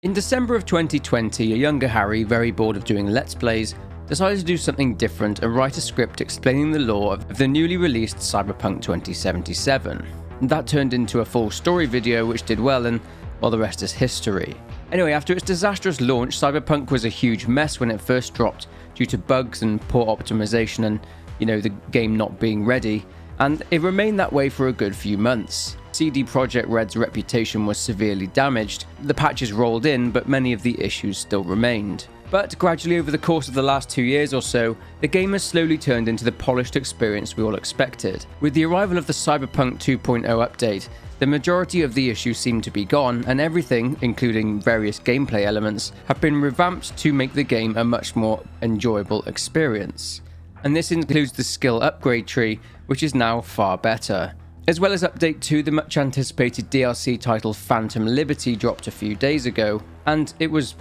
In December of 2020, a younger Harry, very bored of doing Let's Plays, decided to do something different and write a script explaining the lore of the newly released Cyberpunk 2077. That turned into a full story video which did well, and well, the rest is history. Anyway, after its disastrous launch, Cyberpunk was a huge mess when it first dropped due to bugs and poor optimization and, the game not being ready, and it remained that way for a good few months. CD Projekt Red's reputation was severely damaged. The patches rolled in, but many of the issues still remained. But gradually over the course of the last 2 years or so, the game has slowly turned into the polished experience we all expected. With the arrival of the Cyberpunk 2.0 update, the majority of the issues seem to be gone, and everything, including various gameplay elements, have been revamped to make the game a much more enjoyable experience. And this includes the skill upgrade tree, which is now far better. As well as Update 2, the much anticipated DLC title Phantom Liberty dropped a few days ago, and it was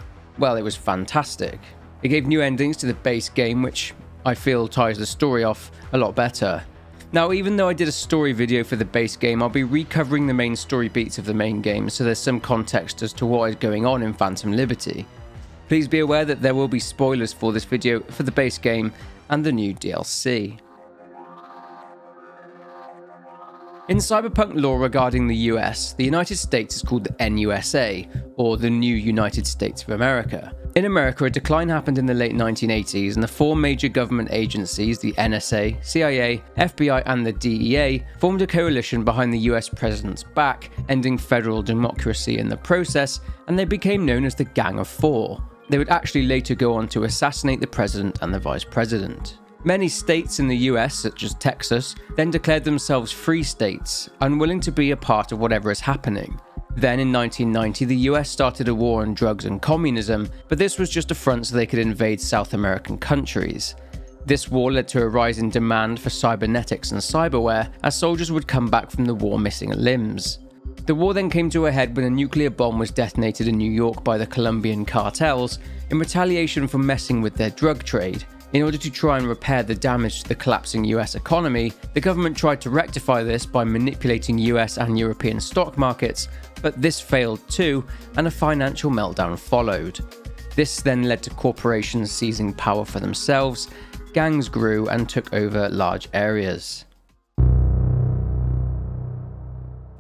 fantastic. It gave new endings to the base game, which I feel ties the story off a lot better. Now, even though I did a story video for the base game, I'll be recovering the main story beats of the main game, so there's some context as to what is going on in Phantom Liberty. Please be aware that there will be spoilers for this video for the base game and the new DLC. In Cyberpunk lore regarding the US, the United States is called the NUSA, or the New United States of America. In America, a decline happened in the late 1980s, and the four major government agencies, the NSA, CIA, FBI, and the DEA, formed a coalition behind the US president's back, ending federal democracy in the process, and they became known as the Gang of Four. They would actually later go on to assassinate the president and the vice president. Many states in the US, such as Texas, then declared themselves free states, unwilling to be a part of whatever is happening. Then in 1990, the US started a war on drugs and communism, but this was just a front so they could invade South American countries. This war led to a rise in demand for cybernetics and cyberware, as soldiers would come back from the war missing limbs. The war then came to a head when a nuclear bomb was detonated in New York by the Colombian cartels in retaliation for messing with their drug trade. In order to try and repair the damage to the collapsing US economy, the government tried to rectify this by manipulating US and European stock markets, but this failed too, and a financial meltdown followed. This then led to corporations seizing power for themselves, gangs grew and took over large areas.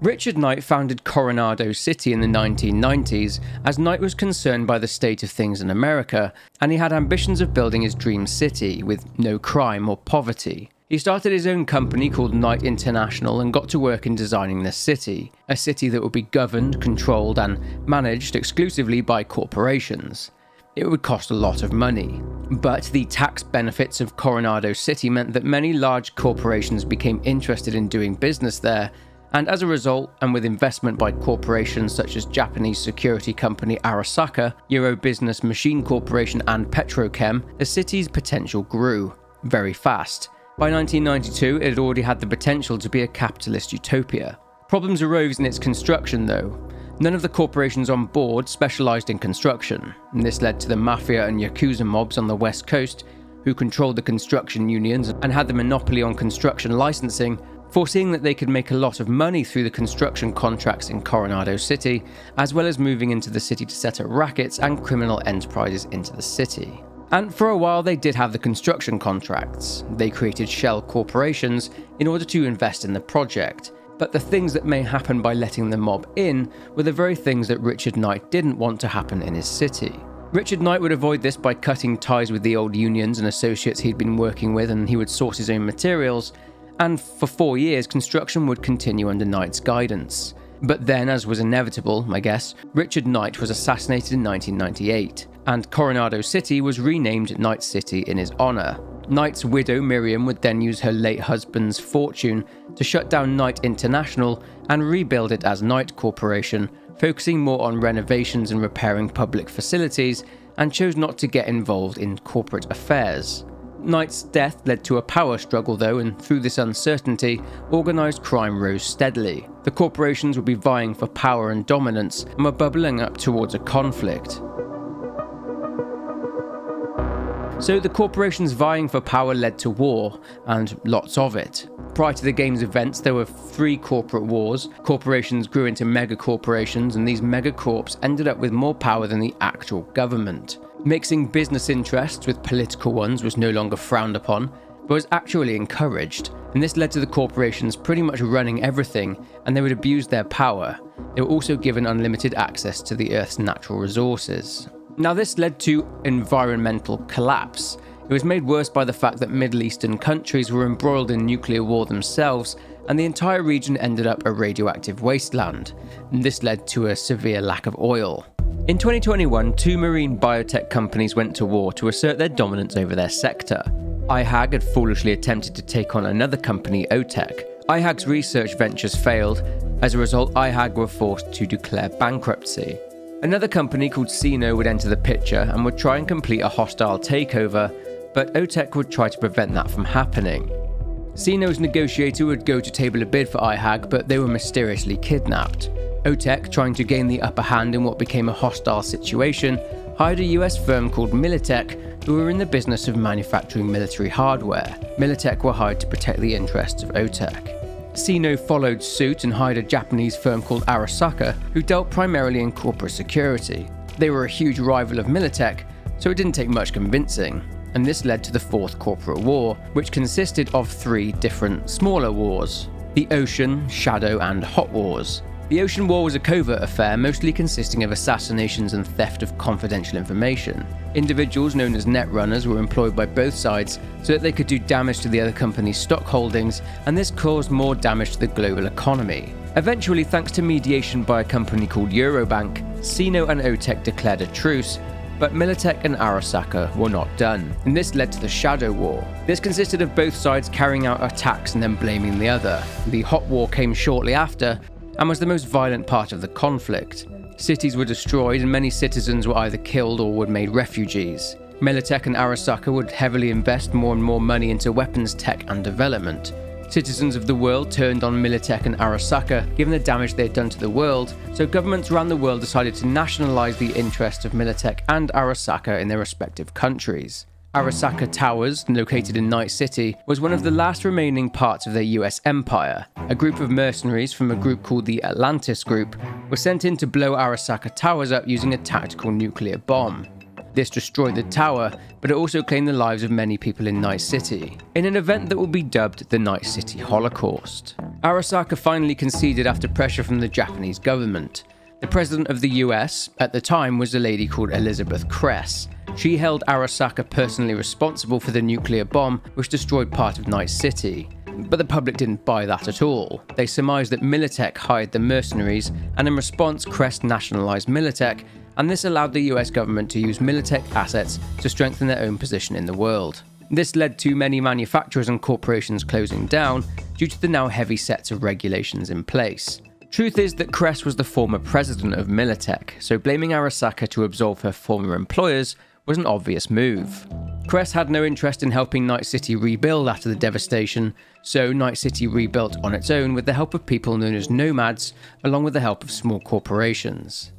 Richard Knight founded Coronado City in the 1990s as Knight was concerned by the state of things in America, and he had ambitions of building his dream city with no crime or poverty. He started his own company called Knight International and got to work in designing this city, a city that would be governed, controlled, and managed exclusively by corporations. It would cost a lot of money. But the tax benefits of Coronado City meant that many large corporations became interested in doing business there, and as a result, and with investment by corporations such as Japanese security company Arasaka, Euro Business Machine Corporation, and Petrochem, the city's potential grew very fast. By 1992, it had already had the potential to be a capitalist utopia. Problems arose in its construction though. None of the corporations on board specialised in construction, and this led to the mafia and yakuza mobs on the west coast, who controlled the construction unions and had the monopoly on construction licensing, foreseeing that they could make a lot of money through the construction contracts in Coronado City, as well as moving into the city to set up rackets and criminal enterprises into the city. And for a while they did have the construction contracts. They created shell corporations in order to invest in the project, but the things that may happen by letting the mob in were the very things that Richard Knight didn't want to happen in his city. Richard Knight would avoid this by cutting ties with the old unions and associates he'd been working with, and he would source his own materials. And for 4 years, construction would continue under Knight's guidance. But then, as was inevitable, I guess, Richard Knight was assassinated in 1998, and Coronado City was renamed Knight City in his honour. Knight's widow Miriam would then use her late husband's fortune to shut down Knight International and rebuild it as Knight Corporation, focusing more on renovations and repairing public facilities, and chose not to get involved in corporate affairs. Knight's death led to a power struggle though, and through this uncertainty, organised crime rose steadily. The corporations would be vying for power and dominance and were bubbling up towards a conflict. So the corporations vying for power led to war, and lots of it. Prior to the game's events, there were 3 corporate wars. Corporations grew into megacorporations, and these megacorps ended up with more power than the actual government. Mixing business interests with political ones was no longer frowned upon, but was actually encouraged, and this led to the corporations pretty much running everything, and they would abuse their power. They were also given unlimited access to the Earth's natural resources. Now this led to environmental collapse. It was made worse by the fact that Middle Eastern countries were embroiled in nuclear war themselves, and the entire region ended up a radioactive wasteland, and this led to a severe lack of oil. In 2021, 2 marine biotech companies went to war to assert their dominance over their sector. IHAG had foolishly attempted to take on another company, OTEC. IHAG's research ventures failed. As a result, IHAG were forced to declare bankruptcy. Another company called Sino would enter the picture and would try and complete a hostile takeover, but OTEC would try to prevent that from happening. Sino's negotiator would go to table a bid for IHAG, but they were mysteriously kidnapped. OTEC, trying to gain the upper hand in what became a hostile situation, hired a US firm called Militech, who were in the business of manufacturing military hardware. Militech were hired to protect the interests of OTEC. Sino followed suit and hired a Japanese firm called Arasaka, who dealt primarily in corporate security. They were a huge rival of Militech, so it didn't take much convincing. And this led to the 4th Corporate War, which consisted of 3 different smaller wars: the Ocean, Shadow, and Hot Wars. The Ocean War was a covert affair, mostly consisting of assassinations and theft of confidential information. Individuals known as netrunners were employed by both sides so that they could do damage to the other company's stock holdings, and this caused more damage to the global economy. Eventually, thanks to mediation by a company called Eurobank, Sino and OTEC declared a truce, but Militech and Arasaka were not done, and this led to the Shadow War. This consisted of both sides carrying out attacks and then blaming the other. The Hot War came shortly after, and was the most violent part of the conflict. Cities were destroyed and many citizens were either killed or were made refugees. Militech and Arasaka would heavily invest more and more money into weapons tech and development. Citizens of the world turned on Militech and Arasaka given the damage they had done to the world, so governments around the world decided to nationalize the interests of Militech and Arasaka in their respective countries. Arasaka Towers, located in Night City, was one of the last remaining parts of their US empire. A group of mercenaries from a group called the Atlantis Group were sent in to blow Arasaka Towers up using a tactical nuclear bomb. This destroyed the tower, but it also claimed the lives of many people in Night City, in an event that will be dubbed the Night City Holocaust. Arasaka finally conceded after pressure from the Japanese government. The president of the US at the time was a lady called Elizabeth Kress. She held Arasaka personally responsible for the nuclear bomb which destroyed part of Night City. But the public didn't buy that at all. They surmised that Militech hired the mercenaries, and in response Kress nationalized Militech, and this allowed the US government to use Militech assets to strengthen their own position in the world. This led to many manufacturers and corporations closing down due to the now heavy sets of regulations in place. Truth is that Kress was the former president of Militech, so blaming Arasaka to absolve her former employers was an obvious move. Kress had no interest in helping Night City rebuild after the devastation, so Night City rebuilt on its own with the help of people known as nomads, along with the help of small corporations.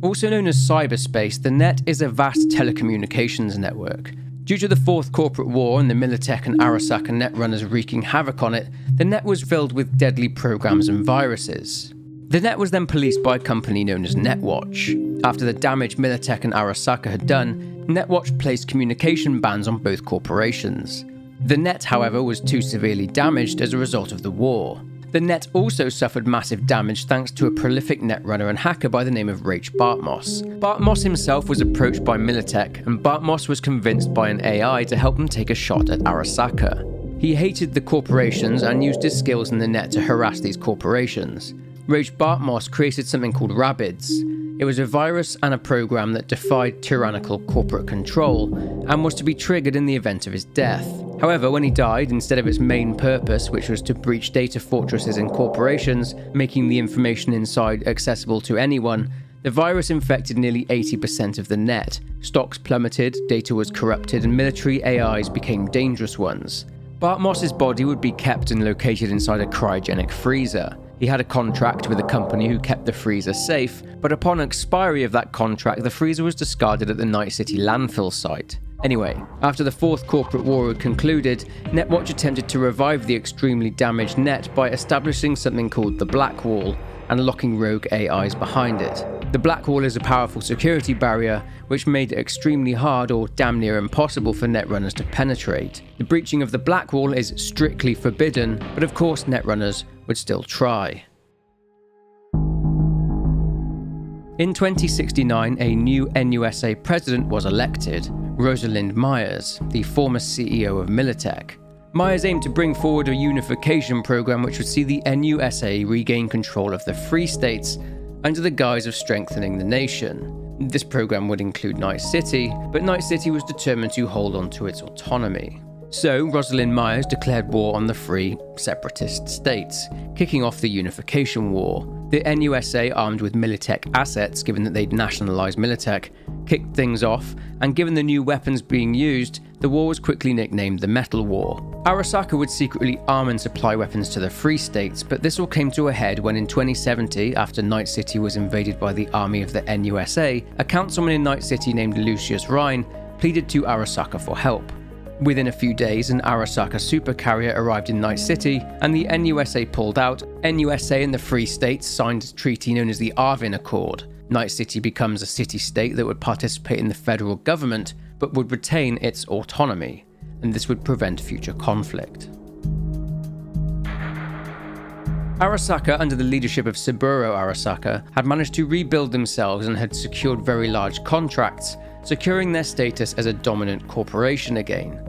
Also known as cyberspace, the net is a vast telecommunications network. Due to the 4th Corporate War and the Militech and Arasaka netrunners wreaking havoc on it, the net was filled with deadly programs and viruses. The net was then policed by a company known as Netwatch. After the damage Militech and Arasaka had done, Netwatch placed communication bans on both corporations. The net, however, was too severely damaged as a result of the war. The net also suffered massive damage thanks to a prolific netrunner and hacker by the name of Rach Bartmoss. Bartmoss himself was approached by Militech, and Bartmoss was convinced by an AI to help him take a shot at Arasaka. He hated the corporations and used his skills in the net to harass these corporations. Rach Bartmoss created something called Rabbids. It was a virus and a program that defied tyrannical corporate control and was to be triggered in the event of his death. However, when he died, instead of its main purpose, which was to breach data fortresses in corporations, making the information inside accessible to anyone, the virus infected nearly 80% of the net. Stocks plummeted, data was corrupted, and military AIs became dangerous ones. Bartmoss's body would be kept and located inside a cryogenic freezer. He had a contract with a company who kept the freezer safe, but upon expiry of that contract, the freezer was discarded at the Night City landfill site. Anyway, after the Fourth Corporate War had concluded, Netwatch attempted to revive the extremely damaged net by establishing something called the Black Wall and locking rogue AIs behind it. The Black Wall is a powerful security barrier which made it extremely hard or damn near impossible for netrunners to penetrate. The breaching of the Black Wall is strictly forbidden, but of course netrunners would still try. In 2069, a new NUSA president was elected, Rosalind Myers, the former CEO of Militech. Myers aimed to bring forward a unification program which would see the NUSA regain control of the Free States under the guise of strengthening the nation. This program would include Night City, but Night City was determined to hold on to its autonomy. So, Rosalind Myers declared war on the free, separatist states, kicking off the Unification War. The NUSA, armed with Militech assets, given that they'd nationalised Militech, kicked things off, and given the new weapons being used, the war was quickly nicknamed the Metal War. Arasaka would secretly arm and supply weapons to the Free States, but this all came to a head when in 2070, after Night City was invaded by the army of the NUSA, a councilman in Night City named Lucius Rhine pleaded to Arasaka for help. Within a few days, an Arasaka supercarrier arrived in Night City, and the NUSA pulled out. NUSA and the Free States signed a treaty known as the Arvin Accord. Night City becomes a city-state that would participate in the federal government, but would retain its autonomy, and this would prevent future conflict. Arasaka, under the leadership of Saburo Arasaka, had managed to rebuild themselves and had secured very large contracts, securing their status as a dominant corporation again.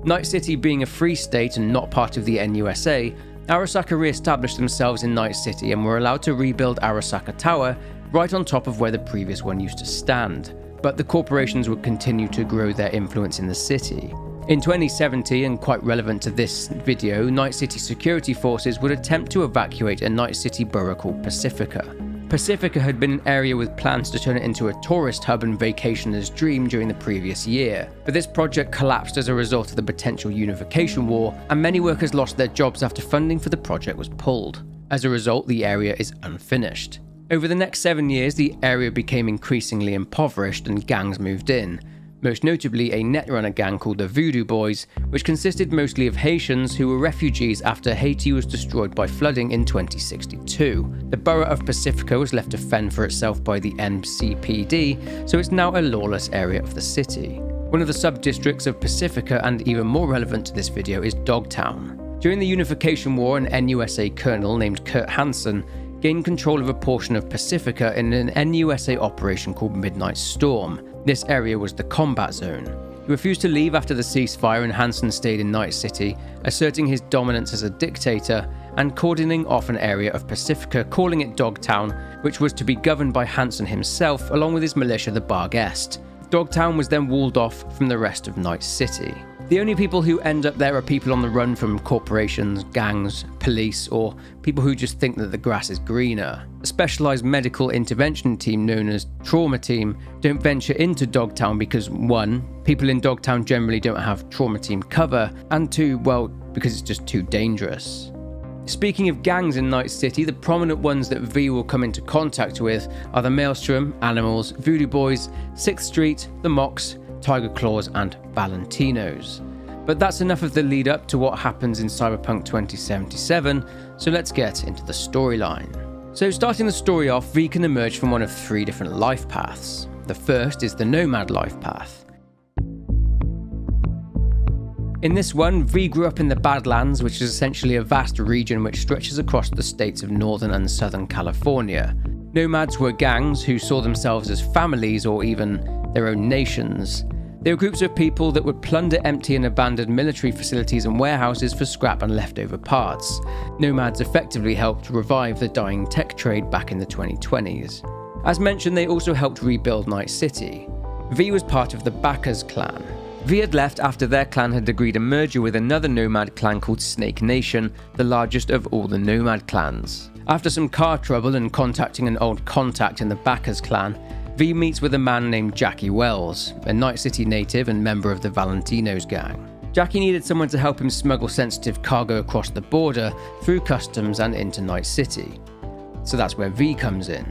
Night City being a free state and not part of the NUSA, Arasaka re-established themselves in Night City and were allowed to rebuild Arasaka Tower right on top of where the previous one used to stand. But the corporations would continue to grow their influence in the city. In 2070, and quite relevant to this video, Night City security forces would attempt to evacuate a Night City borough called Pacifica. Pacifica had been an area with plans to turn it into a tourist hub and vacationer's dream during the previous year, but this project collapsed as a result of the potential Unification War, and many workers lost their jobs after funding for the project was pulled. As a result, the area is unfinished. Over the next 7 years, the area became increasingly impoverished and gangs moved in. Most notably a netrunner gang called the Voodoo Boys, which consisted mostly of Haitians who were refugees after Haiti was destroyed by flooding in 2062. The borough of Pacifica was left to fend for itself by the NCPD, so it's now a lawless area of the city. One of the sub-districts of Pacifica, and even more relevant to this video, is Dogtown. During the Unification War, an NUSA colonel named Kurt Hansen gained control of a portion of Pacifica in an NUSA operation called Midnight Storm. This area was the combat zone. He refused to leave after the ceasefire and Hansen stayed in Night City, asserting his dominance as a dictator and cordoning off an area of Pacifica, calling it Dogtown, which was to be governed by Hansen himself along with his militia the Barghest. Dogtown was then walled off from the rest of Night City. The only people who end up there are people on the run from corporations, gangs, police, or people who just think that the grass is greener. A specialised medical intervention team known as Trauma Team don't venture into Dogtown because 1. People in Dogtown generally don't have Trauma Team cover, and 2. Well, because it's just too dangerous. Speaking of gangs in Night City, the prominent ones that V will come into contact with are the Maelstrom, Animals, Voodoo Boys, 6th Street, the Mox, Tiger Claws and Valentinos. But that's enough of the lead up to what happens in Cyberpunk 2077, so let's get into the storyline. So starting the story off, V can emerge from one of 3 different life paths. The first is the Nomad Lifepath. In this one, V grew up in the Badlands, which is essentially a vast region which stretches across the states of Northern and Southern California. Nomads were gangs who saw themselves as families or even their own nations. They were groups of people that would plunder empty and abandoned military facilities and warehouses for scrap and leftover parts. Nomads effectively helped revive the dying tech trade back in the 2020s. As mentioned, they also helped rebuild Night City. V was part of the Backers clan. V had left after their clan had agreed a merger with another nomad clan called Snake Nation, the largest of all the nomad clans. After some car trouble and contacting an old contact in the Backers clan, V meets with a man named Jackie Wells, a Night City native and member of the Valentinos gang. Jackie needed someone to help him smuggle sensitive cargo across the border, through customs and into Night City. So that's where V comes in.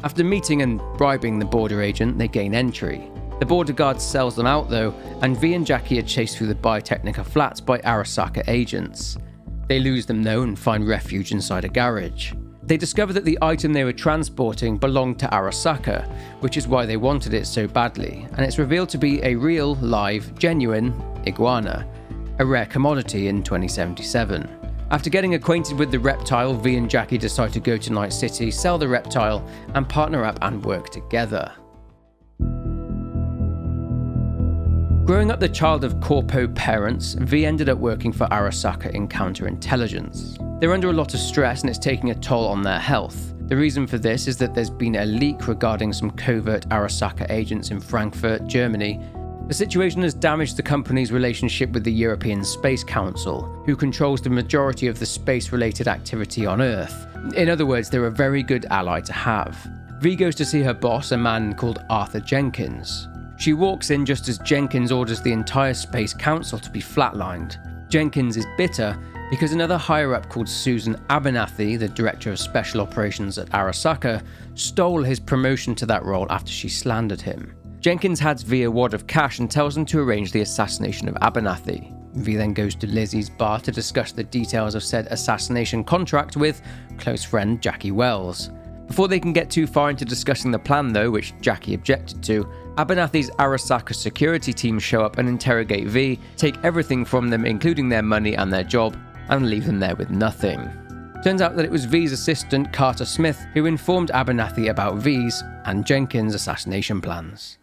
After meeting and bribing the border agent, they gain entry. The border guard sells them out though, and V and Jackie are chased through the Biotechnica flats by Arasaka agents. They lose them though and find refuge inside a garage. They discover that the item they were transporting belonged to Arasaka, which is why they wanted it so badly, and it's revealed to be a real, live, genuine iguana, a rare commodity in 2077. After getting acquainted with the reptile, V and Jackie decide to go to Night City, sell the reptile, and partner up and work together. Growing up the child of Corpo parents, V ended up working for Arasaka in counterintelligence. They're under a lot of stress and it's taking a toll on their health. The reason for this is that there's been a leak regarding some covert Arasaka agents in Frankfurt, Germany. The situation has damaged the company's relationship with the European Space Council, who controls the majority of the space-related activity on Earth. In other words, they're a very good ally to have. V goes to see her boss, a man called Arthur Jenkins. She walks in just as Jenkins orders the entire Space Council to be flatlined. Jenkins is bitter because another higher-up called Susan Abernathy, the Director of Special Operations at Arasaka, stole his promotion to that role after she slandered him. Jenkins hands V a wad of cash and tells them to arrange the assassination of Abernathy. V then goes to Lizzie's bar to discuss the details of said assassination contract with close friend Jackie Wells. Before they can get too far into discussing the plan though, which Jackie objected to, Abernathy's Arasaka security team show up and interrogate V, take everything from them including their money and their job, and leave them there with nothing. Turns out that it was V's assistant Carter Smith who informed Abernathy about V's and Jenkins' assassination plans.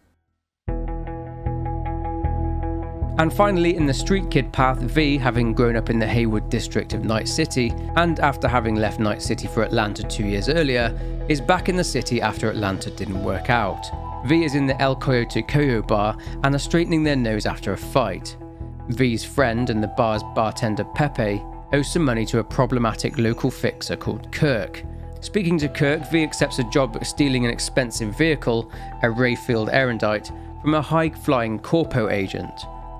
And finally, in the Streetkid path, V, having grown up in the Haywood district of Night City, and after having left Night City for Atlanta 2 years earlier, is back in the city after Atlanta didn't work out. V is in the El Coyote Coyo bar and are straightening their nose after a fight. V's friend and the bar's bartender Pepe owes some money to a problematic local fixer called Kirk. Speaking to Kirk, V accepts a job stealing an expensive vehicle, a Rayfield Erendite, from a high-flying Corpo agent.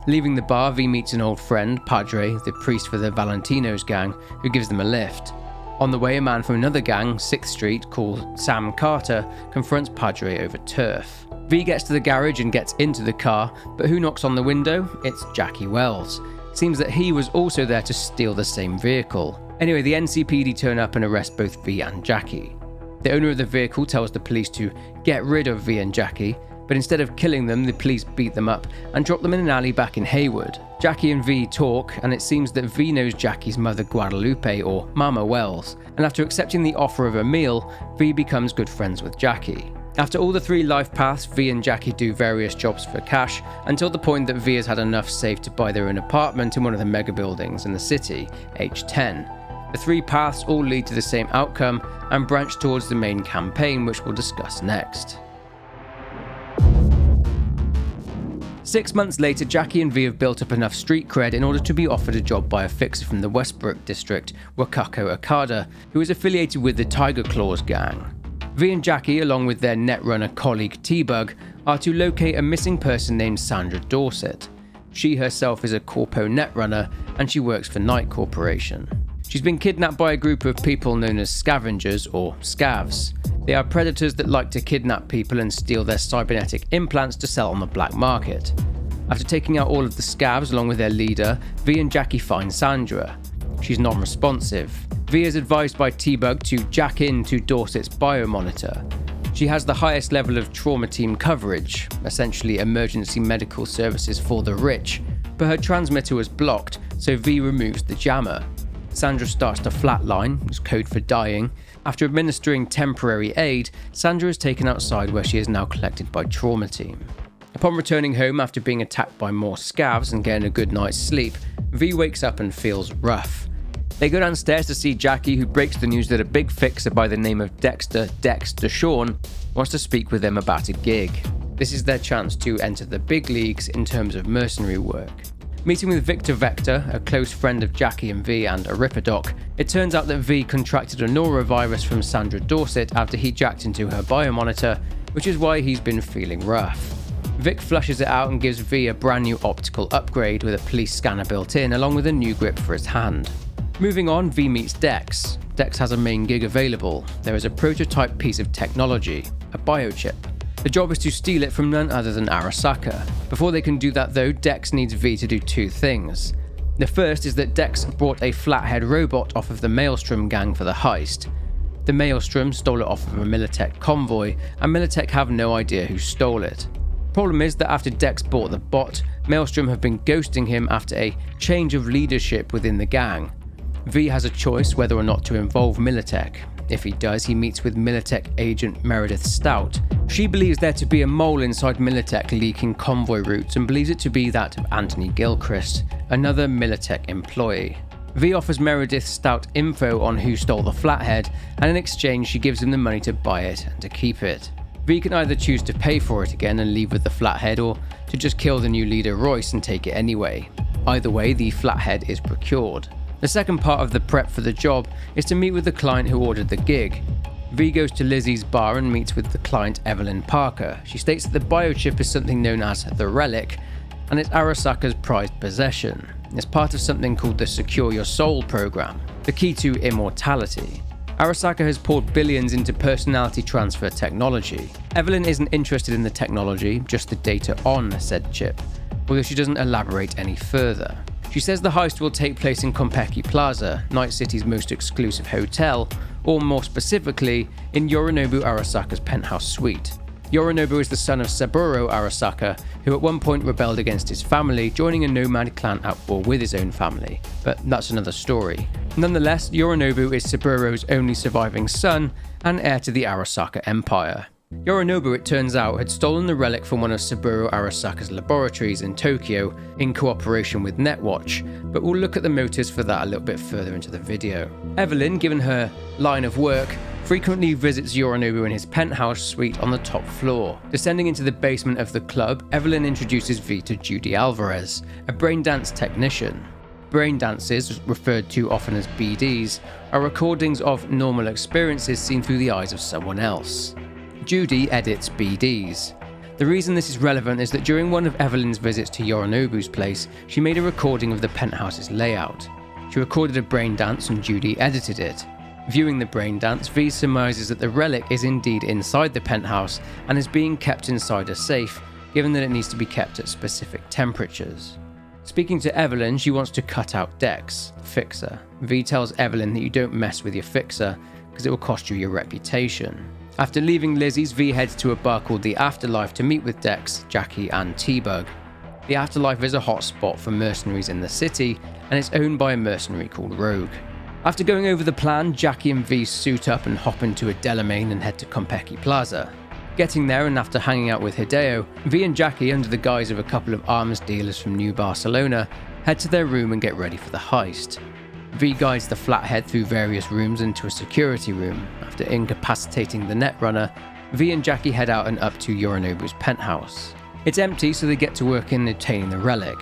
Leaving the bar, V meets an old friend, Padre, the priest for the Valentinos gang, who gives them a lift. On the way, a man from another gang, 6th Street, called Sam Carter, confronts Padre over turf. V gets to the garage and gets into the car, but who knocks on the window? It's Jackie Wells. Seems that he was also there to steal the same vehicle. Anyway, the NCPD turn up and arrest both V and Jackie. The owner of the vehicle tells the police to get rid of V and Jackie, but instead of killing them, the police beat them up and drop them in an alley back in Haywood. Jackie and V talk, and it seems that V knows Jackie's mother Guadalupe, or Mama Wells, and after accepting the offer of a meal, V becomes good friends with Jackie. After all the 3 life paths, V and Jackie do various jobs for cash, until the point that V has had enough saved to buy their own apartment in one of the mega buildings in the city, H10. The 3 paths all lead to the same outcome, and branch towards the main campaign, which we'll discuss next. 6 months later, Jackie and V have built up enough street cred in order to be offered a job by a fixer from the Westbrook district, Wakako Okada, who is affiliated with the Tiger Claws gang. V and Jackie, along with their netrunner colleague T-Bug, are to locate a missing person named Sandra Dorset. She herself is a Corpo netrunner, and she works for Night Corporation. She's been kidnapped by a group of people known as scavengers, or scavs. They are predators that like to kidnap people and steal their cybernetic implants to sell on the black market. After taking out all of the scavs along with their leader, V and Jackie find Sandra. She's non-responsive. V is advised by T-Bug to jack into Dorset's biomonitor. She has the highest level of trauma team coverage, essentially emergency medical services for the rich, but her transmitter was blocked, so V removes the jammer. Sandra starts to flatline, it's code for dying. After administering temporary aid, Sandra is taken outside where she is now collected by trauma team. Upon returning home after being attacked by more scavs and getting a good night's sleep, V wakes up and feels rough. They go downstairs to see Jackie, who breaks the news that a big fixer by the name of Dex DeShawn wants to speak with them about a gig. This is their chance to enter the big leagues in terms of mercenary work. Meeting with Victor Vector, a close friend of Jackie and V and a Ripperdoc, it turns out that V contracted a norovirus from Sandra Dorset after he jacked into her biomonitor, which is why he's been feeling rough. Vic flushes it out and gives V a brand new optical upgrade with a police scanner built in, along with a new grip for his hand. Moving on, V meets Dex. Dex has a main gig available. There is a prototype piece of technology, a biochip. The job is to steal it from none other than Arasaka. Before they can do that though, Dex needs V to do two things. The first is that Dex brought a flathead robot off of the Maelstrom gang for the heist. The Maelstrom stole it off of a Militech convoy, and Militech have no idea who stole it. Problem is that after Dex bought the bot, Maelstrom have been ghosting him after a change of leadership within the gang. V has a choice whether or not to involve Militech. If he does, he meets with Militech agent Meredith Stout. She believes there to be a mole inside Militech leaking convoy routes and believes it to be that of Anthony Gilchrist, another Militech employee. V offers Meredith Stout info on who stole the flathead, and in exchange she gives him the money to buy it and to keep it. V can either choose to pay for it again and leave with the flathead, or to just kill the new leader Royce and take it anyway. Either way, the flathead is procured. The second part of the prep for the job is to meet with the client who ordered the gig. V goes to Lizzie's bar and meets with the client Evelyn Parker. She states that the biochip is something known as the Relic, and it's Arasaka's prized possession. It's part of something called the Secure Your Soul program, the key to immortality. Arasaka has poured billions into personality transfer technology. Evelyn isn't interested in the technology, just the data on said chip, although she doesn't elaborate any further. She says the heist will take place in Konpeki Plaza, Night City's most exclusive hotel, or more specifically, in Yorinobu Arasaka's penthouse suite. Yorinobu is the son of Saburo Arasaka, who at one point rebelled against his family, joining a nomad clan at war with his own family, but that's another story. Nonetheless, Yorinobu is Saburo's only surviving son and heir to the Arasaka Empire. Yorinobu, it turns out, had stolen the relic from one of Saburo Arasaka's laboratories in Tokyo in cooperation with Netwatch, but we'll look at the motives for that a little bit further into the video. Evelyn, given her line of work, frequently visits Yorinobu in his penthouse suite on the top floor. Descending into the basement of the club, Evelyn introduces V to Judy Alvarez, a braindance technician. Braindances, referred to often as BDs, are recordings of normal experiences seen through the eyes of someone else. Judy edits BDs. The reason this is relevant is that during one of Evelyn's visits to Yorinobu's place, she made a recording of the penthouse's layout. She recorded a braindance and Judy edited it. Viewing the braindance, V surmises that the relic is indeed inside the penthouse and is being kept inside a safe, given that it needs to be kept at specific temperatures. Speaking to Evelyn, she wants to cut out Dex, the fixer. V tells Evelyn that you don't mess with your fixer, because it will cost you your reputation. After leaving Lizzie's, V heads to a bar called the Afterlife to meet with Dex, Jackie and T-Bug. The Afterlife is a hot spot for mercenaries in the city, and it's owned by a mercenary called Rogue. After going over the plan, Jackie and V suit up and hop into a Delamain and head to Konpeki Plaza. Getting there, and after hanging out with Hideo, V and Jackie, under the guise of a couple of arms dealers from New Barcelona, head to their room and get ready for the heist. V guides the flathead through various rooms into a security room. After incapacitating the netrunner, V and Jackie head out and up to Yorinobu's penthouse. It's empty, so they get to work in obtaining the relic.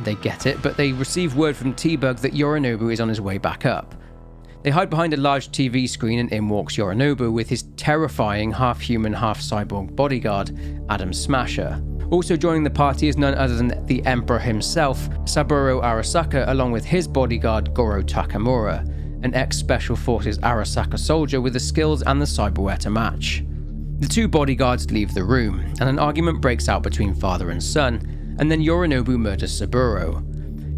They get it, but they receive word from T-Bug that Yorinobu is on his way back up. They hide behind a large TV screen and in walks Yorinobu with his terrifying half-human, half-cyborg bodyguard, Adam Smasher. Also joining the party is none other than the Emperor himself, Saburo Arasaka, along with his bodyguard Goro Takamura, an ex-Special Forces Arasaka soldier with the skills and the cyberware to match. The two bodyguards leave the room, and an argument breaks out between father and son, and then Yorinobu murders Saburo.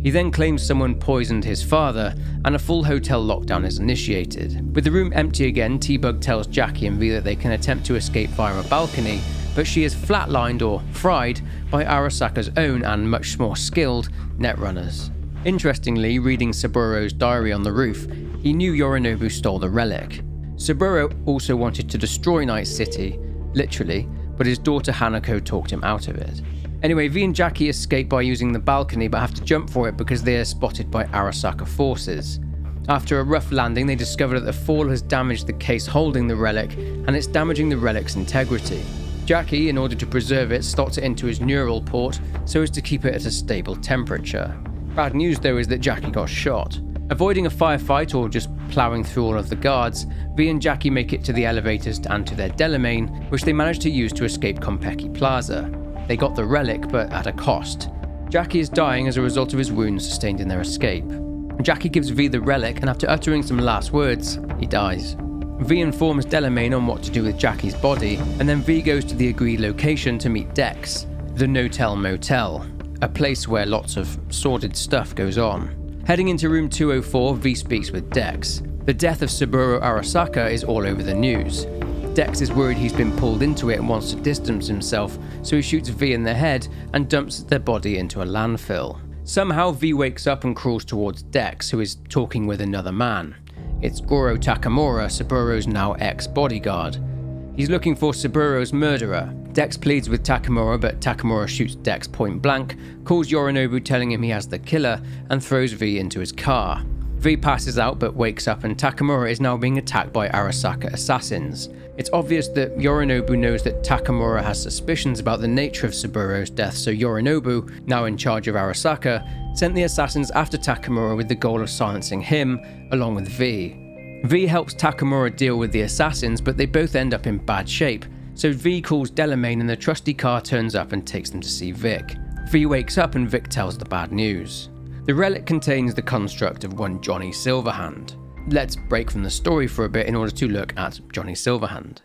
He then claims someone poisoned his father, and a full hotel lockdown is initiated. With the room empty again, T-Bug tells Jackie and V that they can attempt to escape via a balcony, but she is flatlined or fried by Arasaka's own and much more skilled netrunners. Interestingly, reading Saburo's diary on the roof, he knew Yorinobu stole the relic. Saburo also wanted to destroy Night City, literally, but his daughter Hanako talked him out of it. Anyway, V and Jackie escape by using the balcony but have to jump for it because they are spotted by Arasaka forces. After a rough landing, they discover that the fall has damaged the case holding the relic, and it's damaging the relic's integrity. Jackie, in order to preserve it, slots it into his neural port so as to keep it at a stable temperature. Bad news though is that Jackie got shot. Avoiding a firefight or just ploughing through all of the guards, V and Jackie make it to the elevators and to their Delamain, which they manage to use to escape Konpeki Plaza. They got the relic, but at a cost. Jackie is dying as a result of his wounds sustained in their escape. Jackie gives V the relic, and after uttering some last words, he dies. V informs Delamain on what to do with Jackie's body, and then V goes to the agreed location to meet Dex, the No-Tell Motel, a place where lots of sordid stuff goes on. Heading into room 204, V speaks with Dex. The death of Saburo Arasaka is all over the news. Dex is worried he's been pulled into it and wants to distance himself, so he shoots V in the head and dumps their body into a landfill. Somehow V wakes up and crawls towards Dex, who is talking with another man. It's Goro Takamura, Saburo's now ex-bodyguard. He's looking for Saburo's murderer. Dex pleads with Takamura, but Takamura shoots Dex point blank, calls Yorinobu telling him he has the killer, and throws V into his car. V passes out but wakes up, and Takamura is now being attacked by Arasaka assassins. It's obvious that Yorinobu knows that Takamura has suspicions about the nature of Saburo's death, so Yorinobu, now in charge of Arasaka, sent the assassins after Takamura with the goal of silencing him, along with V. V helps Takamura deal with the assassins, but they both end up in bad shape, so V calls Delamain and the trusty car turns up and takes them to see Vic. V wakes up and Vic tells the bad news. The relic contains the construct of one Johnny Silverhand. Let's break from the story for a bit in order to look at Johnny Silverhand.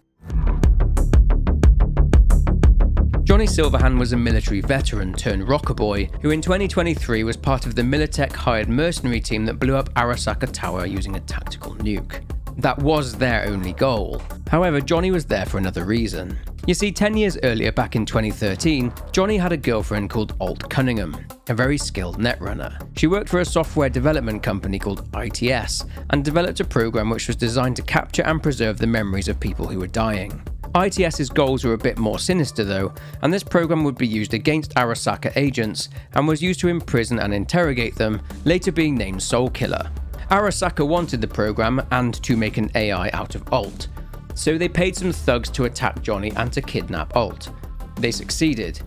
Johnny Silverhand was a military veteran turned rocker boy who in 2023 was part of the Militech hired mercenary team that blew up Arasaka Tower using a tactical nuke. That was their only goal. However, Johnny was there for another reason. You see, 10 years earlier, back in 2013, Johnny had a girlfriend called Alt Cunningham, a very skilled netrunner. She worked for a software development company called ITS and developed a program which was designed to capture and preserve the memories of people who were dying. ITS's goals were a bit more sinister though, and this program would be used against Arasaka agents and was used to imprison and interrogate them, later being named Soul Killer. Arasaka wanted the program and to make an AI out of Alt, so they paid some thugs to attack Johnny and to kidnap Alt. They succeeded.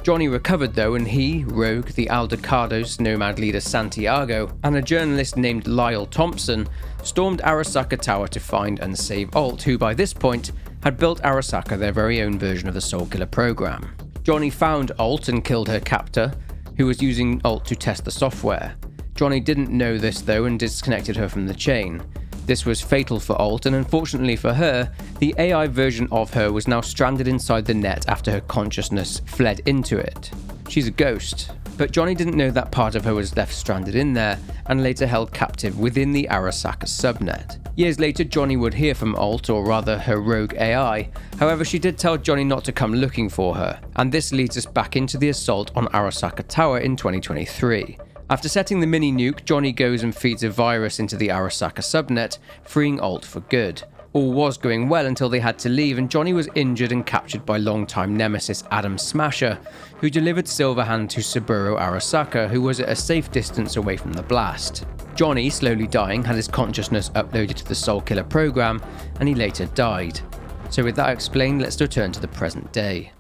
Johnny recovered though, and he, Rogue, the Aldecaldo's Nomad leader Santiago, and a journalist named Lyle Thompson stormed Arasaka Tower to find and save Alt, who by this point had built Arasaka their very own version of the Soul Killer program. Johnny found Alt and killed her captor, who was using Alt to test the software. Johnny didn't know this though and disconnected her from the chain. This was fatal for Alt, and unfortunately for her, the AI version of her was now stranded inside the net after her consciousness fled into it. She's a ghost, but Johnny didn't know that part of her was left stranded in there and later held captive within the Arasaka subnet. Years later, Johnny would hear from Alt, or rather her rogue AI, however she did tell Johnny not to come looking for her, and this leads us back into the assault on Arasaka Tower in 2023. After setting the mini-nuke, Johnny goes and feeds a virus into the Arasaka subnet, freeing Alt for good. All was going well until they had to leave, and Johnny was injured and captured by longtime nemesis Adam Smasher, who delivered Silverhand to Saburo Arasaka, who was at a safe distance away from the blast. Johnny, slowly dying, had his consciousness uploaded to the Soul Killer program, and he later died. So with that explained, let's return to the present day.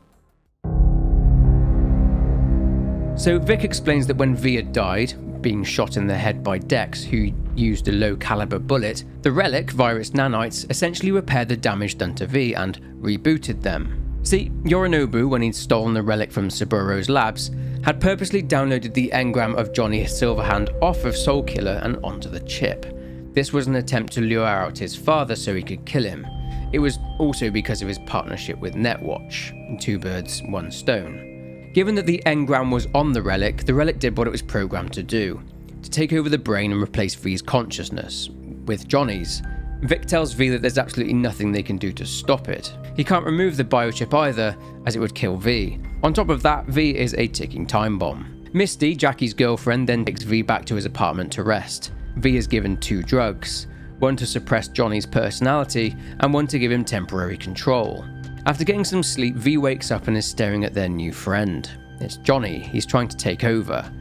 So Vic explains that when V had died, being shot in the head by Dex, who used a low caliber bullet, the relic, via its nanites, essentially repaired the damage done to V and rebooted them. See, Yorinobu, when he'd stolen the relic from Saburo's labs, had purposely downloaded the engram of Johnny Silverhand off of Soul Killer and onto the chip. This was an attempt to lure out his father so he could kill him. It was also because of his partnership with Netwatch, 2 birds, 1 stone. Given that the engram was on the relic did what it was programmed to do, to take over the brain and replace V's consciousness with Johnny's. Vic tells V that there's absolutely nothing they can do to stop it. He can't remove the biochip either, as it would kill V. On top of that, V is a ticking time bomb. Misty, Jackie's girlfriend, then takes V back to his apartment to rest. V is given 2 drugs, one to suppress Johnny's personality and one to give him temporary control. After getting some sleep, V wakes up and is staring at their new friend. It's Johnny. He's trying to take over.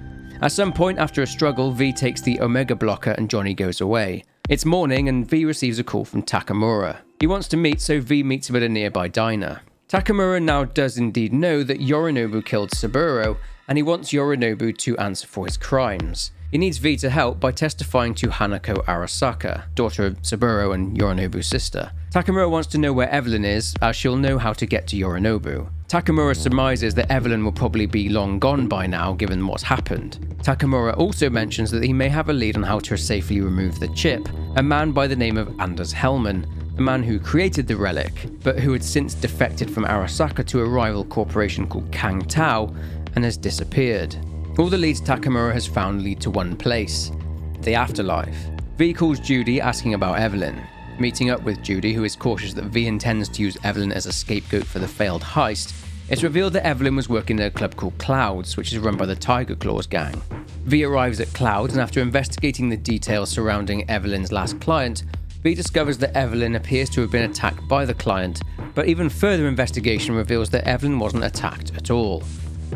At some point after a struggle, V takes the Omega blocker and Johnny goes away. It's morning and V receives a call from Takamura. He wants to meet, so V meets him at a nearby diner. Takamura now does indeed know that Yorinobu killed Saburo, and he wants Yorinobu to answer for his crimes. He needs V to help by testifying to Hanako Arasaka, daughter of Saburo and Yorinobu's sister. Takamura wants to know where Evelyn is, as she'll know how to get to Yorinobu. Takamura surmises that Evelyn will probably be long gone by now given what's happened. Takamura also mentions that he may have a lead on how to safely remove the chip, a man by the name of Anders Hellman, the man who created the relic, but who had since defected from Arasaka to a rival corporation called Kang Tao and has disappeared. All the leads Takamura has found lead to one place: the afterlife. V calls Judy asking about Evelyn. Meeting up with Judy, who is cautious that V intends to use Evelyn as a scapegoat for the failed heist, it's revealed that Evelyn was working at a club called Clouds, which is run by the Tiger Claws gang. V arrives at Clouds, and after investigating the details surrounding Evelyn's last client, V discovers that Evelyn appears to have been attacked by the client, but even further investigation reveals that Evelyn wasn't attacked at all.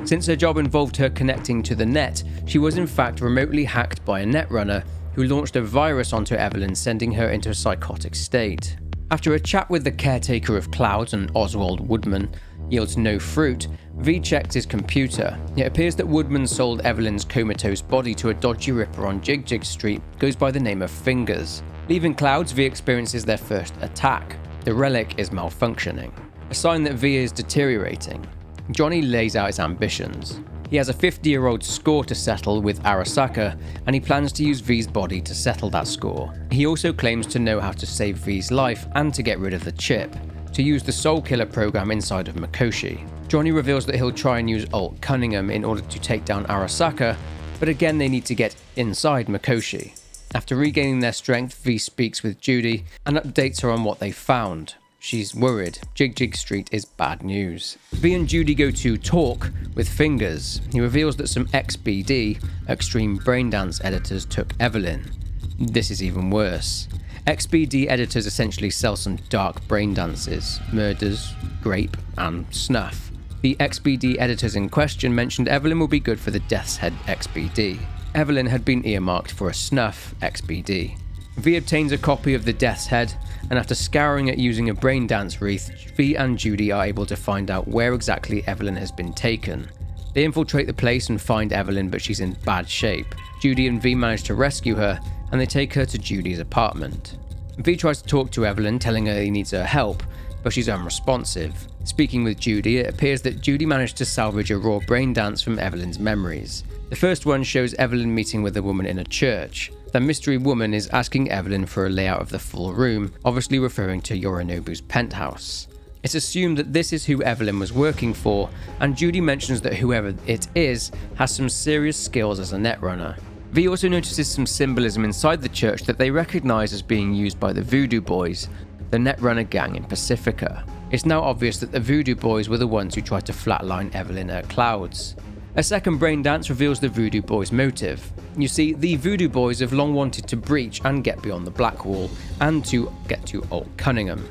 Since her job involved her connecting to the net, she was in fact remotely hacked by a netrunner who launched a virus onto Evelyn, sending her into a psychotic state. After a chat with the caretaker of Clouds, and Oswald Woodman, yields no fruit, V checks his computer. It appears that Woodman sold Evelyn's comatose body to a dodgy ripper on Jig Street, goes by the name of Fingers. Leaving Clouds, V experiences their first attack. The relic is malfunctioning, a sign that V is deteriorating. Johnny lays out his ambitions. He has a 50-year-old score to settle with Arasaka, and he plans to use V's body to settle that score. He also claims to know how to save V's life and to get rid of the chip, to use the Soul Killer program inside of Mikoshi. Johnny reveals that he'll try and use Alt Cunningham in order to take down Arasaka, but again they need to get inside Mikoshi. After regaining their strength, V speaks with Judy and updates her on what they found. She's worried. Jig Street is bad news. V and Judy go to talk with Fingers. He reveals that some XBD, Extreme Braindance editors, took Evelyn. This is even worse. XBD editors essentially sell some dark braindances, murders, grape, and snuff. The XBD editors in question mentioned Evelyn will be good for the Death's Head XBD. Evelyn had been earmarked for a snuff XBD. V obtains a copy of the Death's Head, and after scouring it using a braindance wreath, V and Judy are able to find out where exactly Evelyn has been taken. They infiltrate the place and find Evelyn, but she's in bad shape. Judy and V manage to rescue her, and they take her to Judy's apartment. V tries to talk to Evelyn, telling her he needs her help, but she's unresponsive. Speaking with Judy, it appears that Judy managed to salvage a raw braindance from Evelyn's memories. The first one shows Evelyn meeting with a woman in a church. The mystery woman is asking Evelyn for a layout of the full room, obviously referring to Yorinobu's penthouse. It's assumed that this is who Evelyn was working for, and Judy mentions that whoever it is has some serious skills as a netrunner. V also notices some symbolism inside the church that they recognise as being used by the Voodoo Boys, the netrunner gang in Pacifica. It's now obvious that the Voodoo Boys were the ones who tried to flatline Evelyn at Clouds. A second brain dance reveals the Voodoo Boys' motive. You see, the Voodoo Boys have long wanted to breach and get beyond the Black Wall, and to get to Alt Cunningham.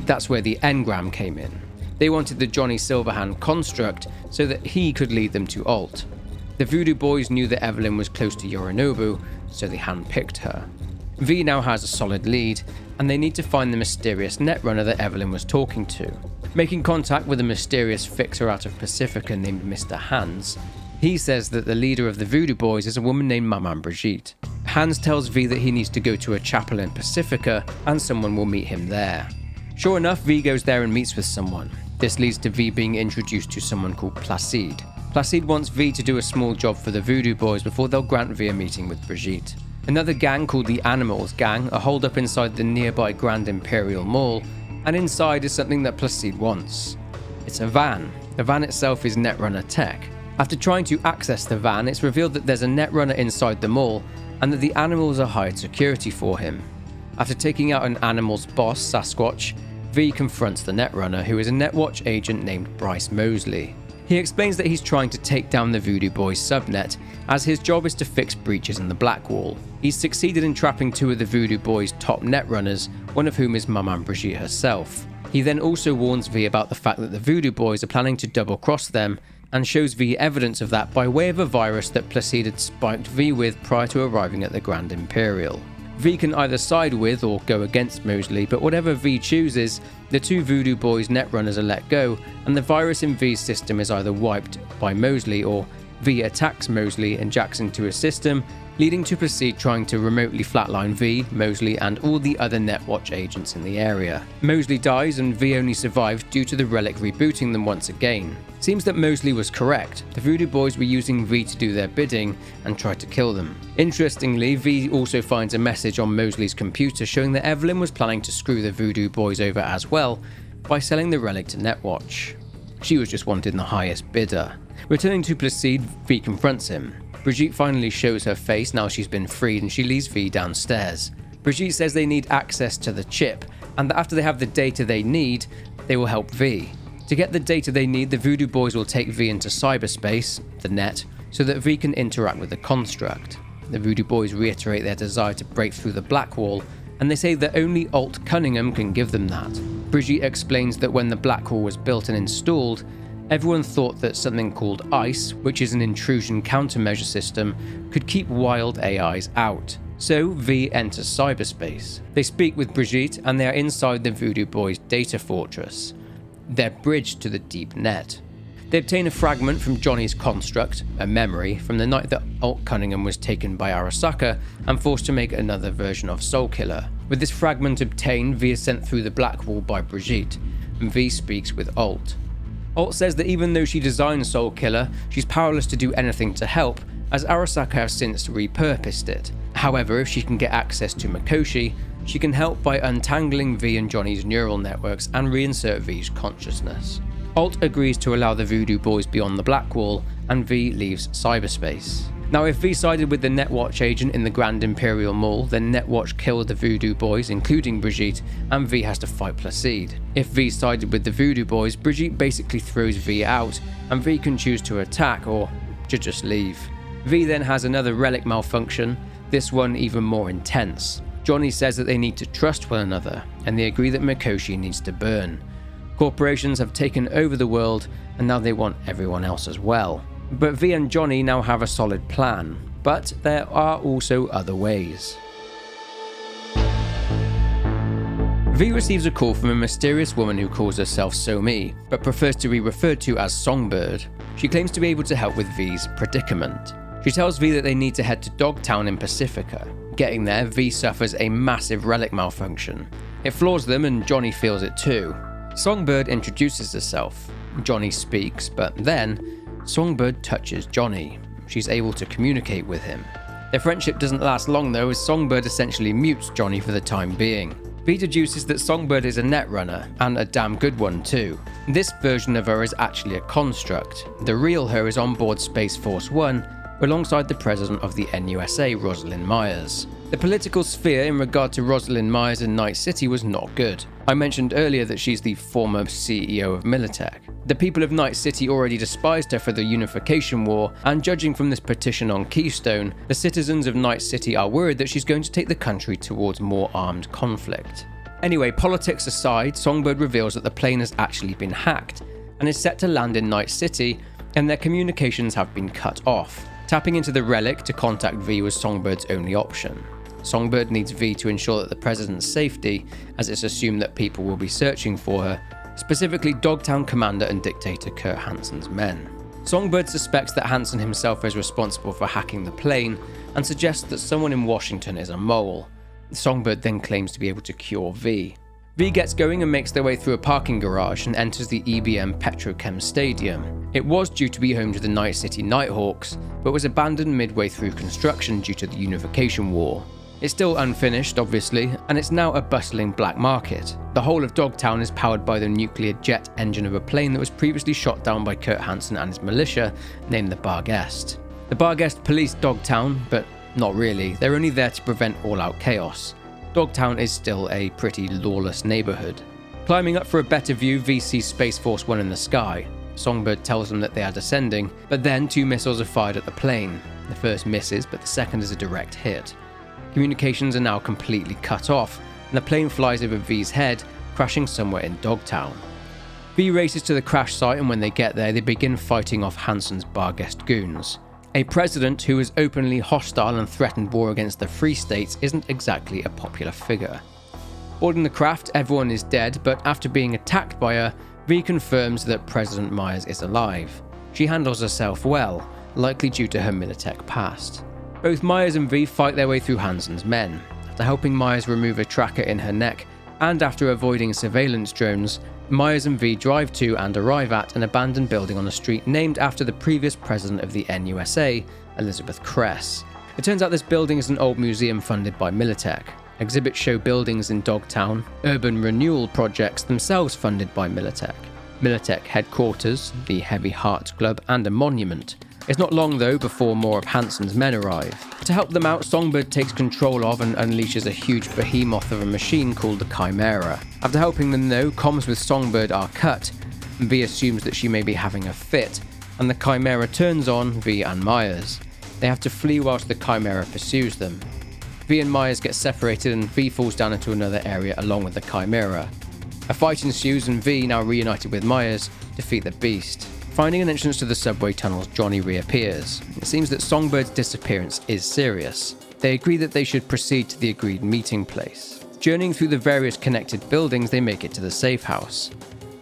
That's where the engram came in. They wanted the Johnny Silverhand construct so that he could lead them to Alt. The Voodoo Boys knew that Evelyn was close to Yorinobu, so they handpicked her. V now has a solid lead, and they need to find the mysterious netrunner that Evelyn was talking to. Making contact with a mysterious fixer out of Pacifica named Mr. Hans, he says that the leader of the Voodoo Boys is a woman named Maman Brigitte. Hans tells V that he needs to go to a chapel in Pacifica, and someone will meet him there. Sure enough, V goes there and meets with someone. This leads to V being introduced to someone called Placide. Placide wants V to do a small job for the Voodoo Boys before they'll grant V a meeting with Brigitte. Another gang called the Animals Gang are holed up inside the nearby Grand Imperial Mall, and inside is something that Placide wants. It's a van. The van itself is Netrunner tech. After trying to access the van, it's revealed that there's a Netrunner inside the mall, and that the animals are hired security for him. After taking out an animal's boss, Sasquatch, V confronts the Netrunner, who is a Netwatch agent named Bryce Mosley. He explains that he's trying to take down the Voodoo Boys subnet, as his job is to fix breaches in the Black Wall. He's succeeded in trapping two of the Voodoo Boys' top netrunners, one of whom is Maman Brigitte herself. He then also warns V about the fact that the Voodoo Boys are planning to double-cross them, and shows V evidence of that by way of a virus that Placide had spiked V with prior to arriving at the Grand Imperial. V can either side with or go against Mosley, but whatever V chooses, the two Voodoo Boys netrunners are let go, and the virus in V's system is either wiped by Mosley, or V attacks Mosley and jacks into his system, leading to proceed trying to remotely flatline V, Mosley, and all the other Netwatch agents in the area. Mosley dies and V only survives due to the relic rebooting them once again. Seems that Mosley was correct. The Voodoo Boys were using V to do their bidding and tried to kill them. Interestingly, V also finds a message on Mosley's computer showing that Evelyn was planning to screw the Voodoo Boys over as well by selling the relic to Netwatch. She was just wanting the highest bidder. Returning to Placide, V confronts him. Brigitte finally shows her face now she's been freed and she leads V downstairs. Brigitte says they need access to the chip and that after they have the data they need, they will help V. To get the data they need, the Voodoo Boys will take V into cyberspace, the net, so that V can interact with the construct. The Voodoo Boys reiterate their desire to break through the Black Wall, and they say that only Alt Cunningham can give them that. Brigitte explains that when the Black Wall was built and installed, everyone thought that something called ICE, which is an intrusion countermeasure system, could keep wild AIs out. So V enters cyberspace. They speak with Brigitte and they are inside the Voodoo Boys' data fortress, their bridge to the deep net. They obtain a fragment from Johnny's construct, a memory, from the night that Alt Cunningham was taken by Arasaka and forced to make another version of Soulkiller. With this fragment obtained, V is sent through the Black Wall by Brigitte, and V speaks with Alt. Alt says that even though she designed Soulkiller, she's powerless to do anything to help, as Arasaka has since repurposed it. However, if she can get access to Mikoshi, she can help by untangling V and Johnny's neural networks and reinsert V's consciousness. Alt agrees to allow the Voodoo Boys beyond the Black Wall, and V leaves cyberspace. Now, if V sided with the Netwatch agent in the Grand Imperial Mall, then Netwatch killed the Voodoo Boys, including Brigitte, and V has to fight Placide. If V sided with the Voodoo Boys, Brigitte basically throws V out, and V can choose to attack or to just leave. V then has another relic malfunction, this one even more intense. Johnny says that they need to trust one another, and they agree that Mikoshi needs to burn. Corporations have taken over the world, and now they want everyone else as well. But V and Johnny now have a solid plan, but there are also other ways. V receives a call from a mysterious woman who calls herself So-Mi, but prefers to be referred to as Songbird. She claims to be able to help with V's predicament. She tells V that they need to head to Dogtown in Pacifica. Getting there, V suffers a massive relic malfunction. It floors them and Johnny feels it too. Songbird introduces herself. Johnny speaks, but then Songbird touches Johnny. She's able to communicate with him. Their friendship doesn't last long though, as Songbird essentially mutes Johnny for the time being. V deduces that Songbird is a netrunner, and a damn good one too. This version of her is actually a construct. The real her is on board Space Force 1, alongside the president of the NUSA, Rosalind Myers. The political sphere in regard to Rosalind Myers in Night City was not good. I mentioned earlier that she's the former CEO of Militech. The people of Night City already despised her for the Unification War, and judging from this petition on Keystone, the citizens of Night City are worried that she's going to take the country towards more armed conflict. Anyway, politics aside, Songbird reveals that the plane has actually been hacked, and is set to land in Night City, and their communications have been cut off. Tapping into the relic to contact V was Songbird's only option. Songbird needs V to ensure that the president's safety, as it's assumed that people will be searching for her, specifically Dogtown commander and dictator Kurt Hansen's men. Songbird suspects that Hansen himself is responsible for hacking the plane and suggests that someone in Washington is a mole. Songbird then claims to be able to cure V. V gets going and makes their way through a parking garage and enters the EBM Petrochem Stadium. It was due to be home to the Night City Nighthawks, but was abandoned midway through construction due to the Unification War. It's still unfinished, obviously, and it's now a bustling black market. The whole of Dogtown is powered by the nuclear jet engine of a plane that was previously shot down by Kurt Hansen and his militia, named the Barghest. The Barghest police Dogtown, but not really. They're only there to prevent all-out chaos. Dogtown is still a pretty lawless neighborhood. Climbing up for a better view, V sees Space Force 1 in the sky. Songbird tells them that they are descending, but then 2 missiles are fired at the plane. The first misses, but the second is a direct hit. Communications are now completely cut off, and the plane flies over V's head, crashing somewhere in Dogtown. V races to the crash site, and when they get there, they begin fighting off Hansen's Barghest goons. A president who is openly hostile and threatened war against the Free States isn't exactly a popular figure. Boarding the craft, everyone is dead, but after being attacked by her, V confirms that President Myers is alive. She handles herself well, likely due to her Militech past. Both Myers and V fight their way through Hansen's men. After helping Myers remove a tracker in her neck, and after avoiding surveillance drones, Myers and V drive to and arrive at an abandoned building on a street named after the previous president of the NUSA, Elizabeth Kress. It turns out this building is an old museum funded by Militech. Exhibits show buildings in Dogtown, urban renewal projects themselves funded by Militech. Militech headquarters, the Heavy Heart Club, and a monument. It's not long though before more of Hansen's men arrive. To help them out, Songbird takes control of and unleashes a huge behemoth of a machine called the Chimera. After helping them though, comms with Songbird are cut. V assumes that she may be having a fit, and the Chimera turns on V and Myers. They have to flee whilst the Chimera pursues them. V and Myers get separated and V falls down into another area along with the Chimera. A fight ensues and V, now reunited with Myers, defeat the beast. Finding an entrance to the subway tunnels, Johnny reappears. It seems that Songbird's disappearance is serious. They agree that they should proceed to the agreed meeting place. Journeying through the various connected buildings, they make it to the safe house.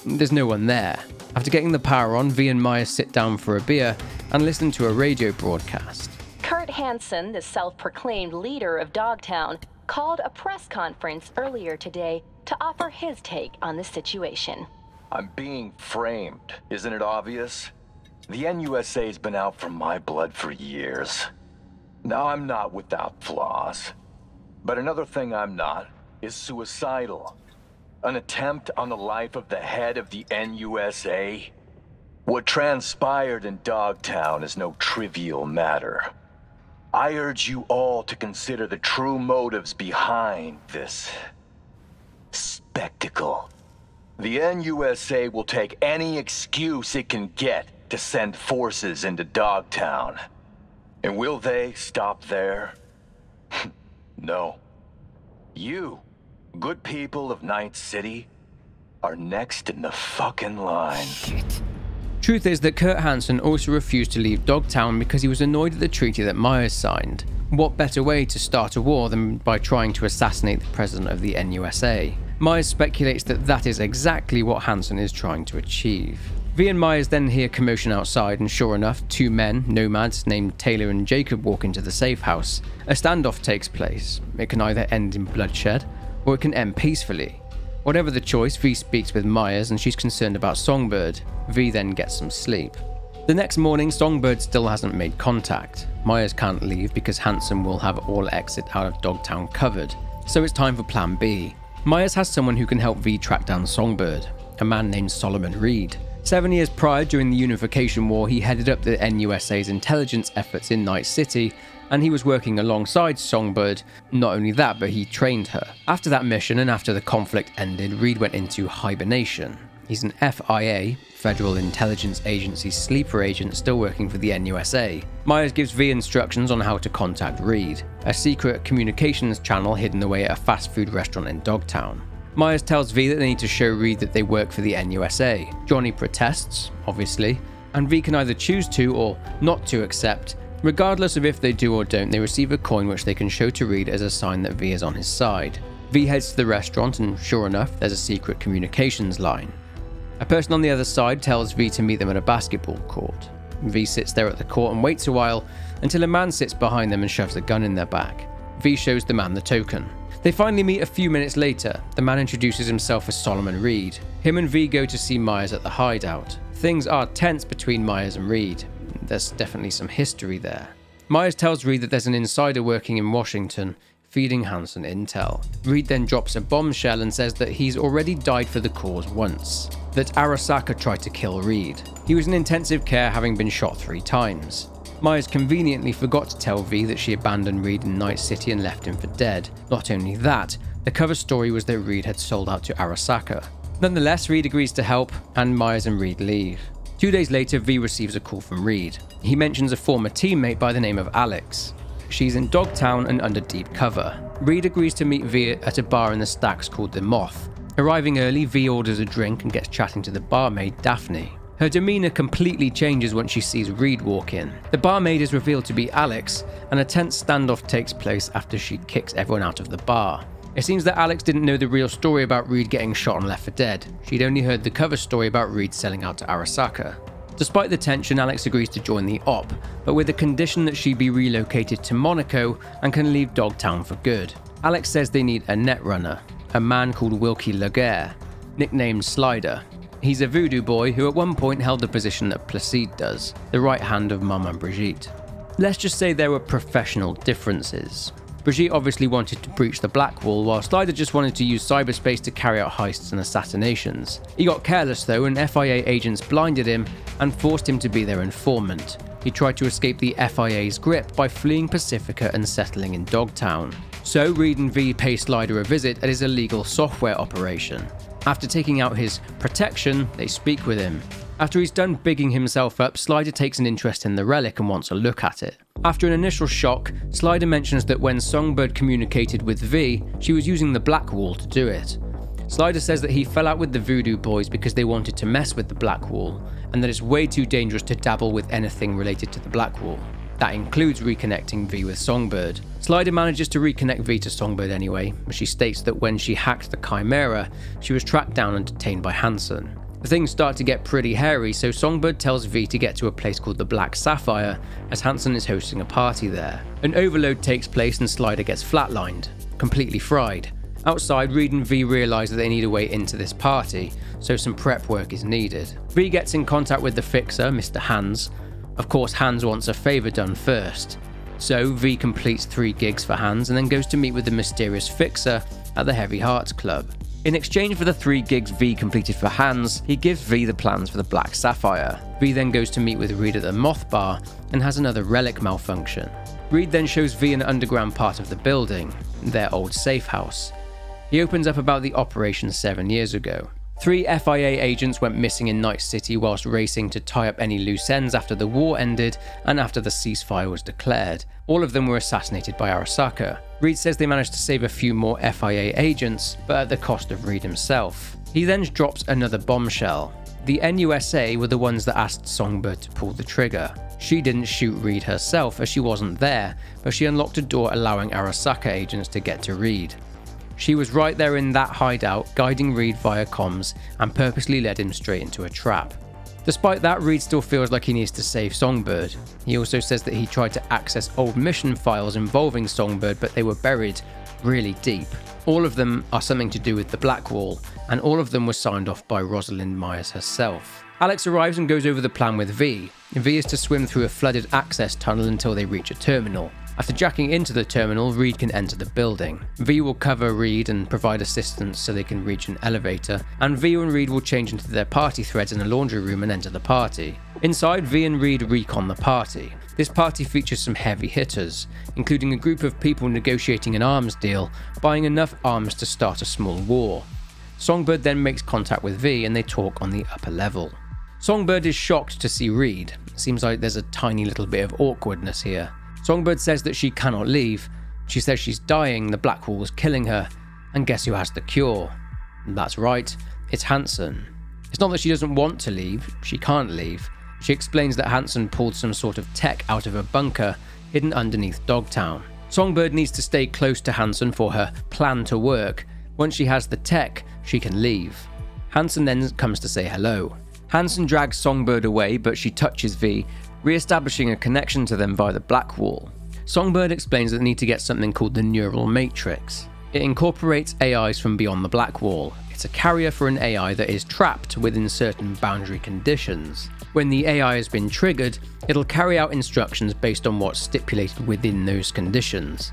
There's no one there. After getting the power on, V and Myers sit down for a beer and listen to a radio broadcast. Kurt Hansen, the self-proclaimed leader of Dogtown, called a press conference earlier today to offer his take on the situation. I'm being framed, isn't it obvious? The NUSA's been out for my blood for years. Now I'm not without flaws. But another thing I'm not is suicidal. An attempt on the life of the head of the NUSA? What transpired in Dogtown is no trivial matter. I urge you all to consider the true motives behind this spectacle. The NUSA will take any excuse it can get to send forces into Dogtown. And will they stop there? No. You, good people of Night City, are next in the fucking line. Shit. Truth is that Kurt Hansen also refused to leave Dogtown because he was annoyed at the treaty that Myers signed. What better way to start a war than by trying to assassinate the president of the NUSA? Myers speculates that that is exactly what Hansen is trying to achieve. V and Myers then hear commotion outside, and sure enough, two men, nomads named Taylor and Jacob, walk into the safe house. A standoff takes place. It can either end in bloodshed, or it can end peacefully. Whatever the choice, V speaks with Myers and she's concerned about Songbird. V then gets some sleep. The next morning, Songbird still hasn't made contact. Myers can't leave because Hansen will have all exit out of Dogtown covered, so it's time for Plan B. Myers has someone who can help V track down Songbird, a man named Solomon Reed. 7 years prior, during the Unification War, he headed up the NUSA's intelligence efforts in Night City, and he was working alongside Songbird. Not only that, but he trained her. After that mission and after the conflict ended, Reed went into hibernation. He's an FIA, Federal Intelligence Agency sleeper agent still working for the NUSA. Myers gives V instructions on how to contact Reed, a secret communications channel hidden away at a fast food restaurant in Dogtown. Myers tells V that they need to show Reed that they work for the NUSA. Johnny protests, obviously, and V can either choose to or not to accept. Regardless of if they do or don't, they receive a coin which they can show to Reed as a sign that V is on his side. V heads to the restaurant and sure enough, there's a secret communications line. A person on the other side tells V to meet them at a basketball court. V sits there at the court and waits a while until a man sits behind them and shoves a gun in their back. V shows the man the token. They finally meet a few minutes later. The man introduces himself as Solomon Reed. Him and V go to see Myers at the hideout. Things are tense between Myers and Reed. There's definitely some history there. Myers tells Reed that there's an insider working in Washington, feeding Hansen intel. Reed then drops a bombshell and says that he's already died for the cause once. That Arasaka tried to kill Reed. He was in intensive care having been shot 3 times. Myers conveniently forgot to tell V that she abandoned Reed in Night City and left him for dead. Not only that, the cover story was that Reed had sold out to Arasaka. Nonetheless, Reed agrees to help, and Myers and Reed leave. 2 days later, V receives a call from Reed. He mentions a former teammate by the name of Alex. She's in Dogtown and under deep cover. Reed agrees to meet V at a bar in the stacks called the Moth. Arriving early, V orders a drink and gets chatting to the barmaid, Daphne. Her demeanor completely changes when she sees Reed walk in. The barmaid is revealed to be Alex, and a tense standoff takes place after she kicks everyone out of the bar. It seems that Alex didn't know the real story about Reed getting shot and left for dead. She'd only heard the cover story about Reed selling out to Arasaka. Despite the tension, Alex agrees to join the op, but with the condition that she be relocated to Monaco and can leave Dogtown for good. Alex says they need a netrunner, a man called Wilkie Laguerre, nicknamed Slider. He's a voodoo boy who at one point held the position that Placide does, the right hand of Mama Brigitte. Let's just say there were professional differences. Brigitte obviously wanted to breach the Black Wall, while Slider just wanted to use cyberspace to carry out heists and assassinations. He got careless though, and FIA agents blinded him and forced him to be their informant. He tried to escape the FIA's grip by fleeing Pacifica and settling in Dogtown. So Reed and V pay Slider a visit at his illegal software operation. After taking out his protection, they speak with him. After he's done bigging himself up, Slider takes an interest in the relic and wants a look at it. After an initial shock, Slider mentions that when Songbird communicated with V, she was using the Black Wall to do it. Slider says that he fell out with the Voodoo Boys because they wanted to mess with the Black Wall, and that it's way too dangerous to dabble with anything related to the Black Wall. That includes reconnecting V with Songbird. Slider manages to reconnect V to Songbird anyway, but she states that when she hacked the Chimera, she was tracked down and detained by Hansen. Things start to get pretty hairy, so Songbird tells V to get to a place called the Black Sapphire, as Hansen is hosting a party there. An overload takes place and Slider gets flatlined, completely fried. Outside, Reed and V realise that they need a way into this party, so some prep work is needed. V gets in contact with the fixer, Mr. Hans. Of course, Hans wants a favour done first. So V completes 3 gigs for Hans and then goes to meet with the mysterious fixer at the Heavy Hearts Club. In exchange for the 3 gigs V completed for Hans, he gives V the plans for the Black Sapphire. V then goes to meet with Reed at the Moth Bar and has another relic malfunction. Reed then shows V an underground part of the building, their old safe house. He opens up about the operation 7 years ago. 3 FIA agents went missing in Night City whilst racing to tie up any loose ends after the war ended and after the ceasefire was declared. All of them were assassinated by Arasaka. Reed says they managed to save a few more FIA agents, but at the cost of Reed himself. He then drops another bombshell. The NUSA were the ones that asked Songbird to pull the trigger. She didn't shoot Reed herself as she wasn't there, but she unlocked a door allowing Arasaka agents to get to Reed. She was right there in that hideout, guiding Reed via comms, and purposely led him straight into a trap. Despite that, Reed still feels like he needs to save Songbird. He also says that he tried to access old mission files involving Songbird, but they were buried really deep. All of them are something to do with the Black Wall, and all of them were signed off by Rosalind Myers herself. Alex arrives and goes over the plan with V. V is to swim through a flooded access tunnel until they reach a terminal. After jacking into the terminal, Reed can enter the building. V will cover Reed and provide assistance so they can reach an elevator, and V and Reed will change into their party threads in a laundry room and enter the party. Inside, V and Reed recon the party. This party features some heavy hitters, including a group of people negotiating an arms deal, buying enough arms to start a small war. Songbird then makes contact with V and they talk on the upper level. Songbird is shocked to see Reed. Seems like there's a tiny little bit of awkwardness here. Songbird says that she cannot leave. She says she's dying, the Black Wall is killing her, and guess who has the cure? That's right, it's Hansen. It's not that she doesn't want to leave, she can't leave. She explains that Hansen pulled some sort of tech out of a bunker hidden underneath Dogtown. Songbird needs to stay close to Hansen for her plan to work. Once she has the tech, she can leave. Hansen then comes to say hello. Hansen drags Songbird away, but she touches V, re-establishing a connection to them via the Black Wall. Songbird explains that they need to get something called the Neural Matrix. It incorporates AIs from beyond the Black Wall. It's a carrier for an AI that is trapped within certain boundary conditions. When the AI has been triggered, it'll carry out instructions based on what's stipulated within those conditions.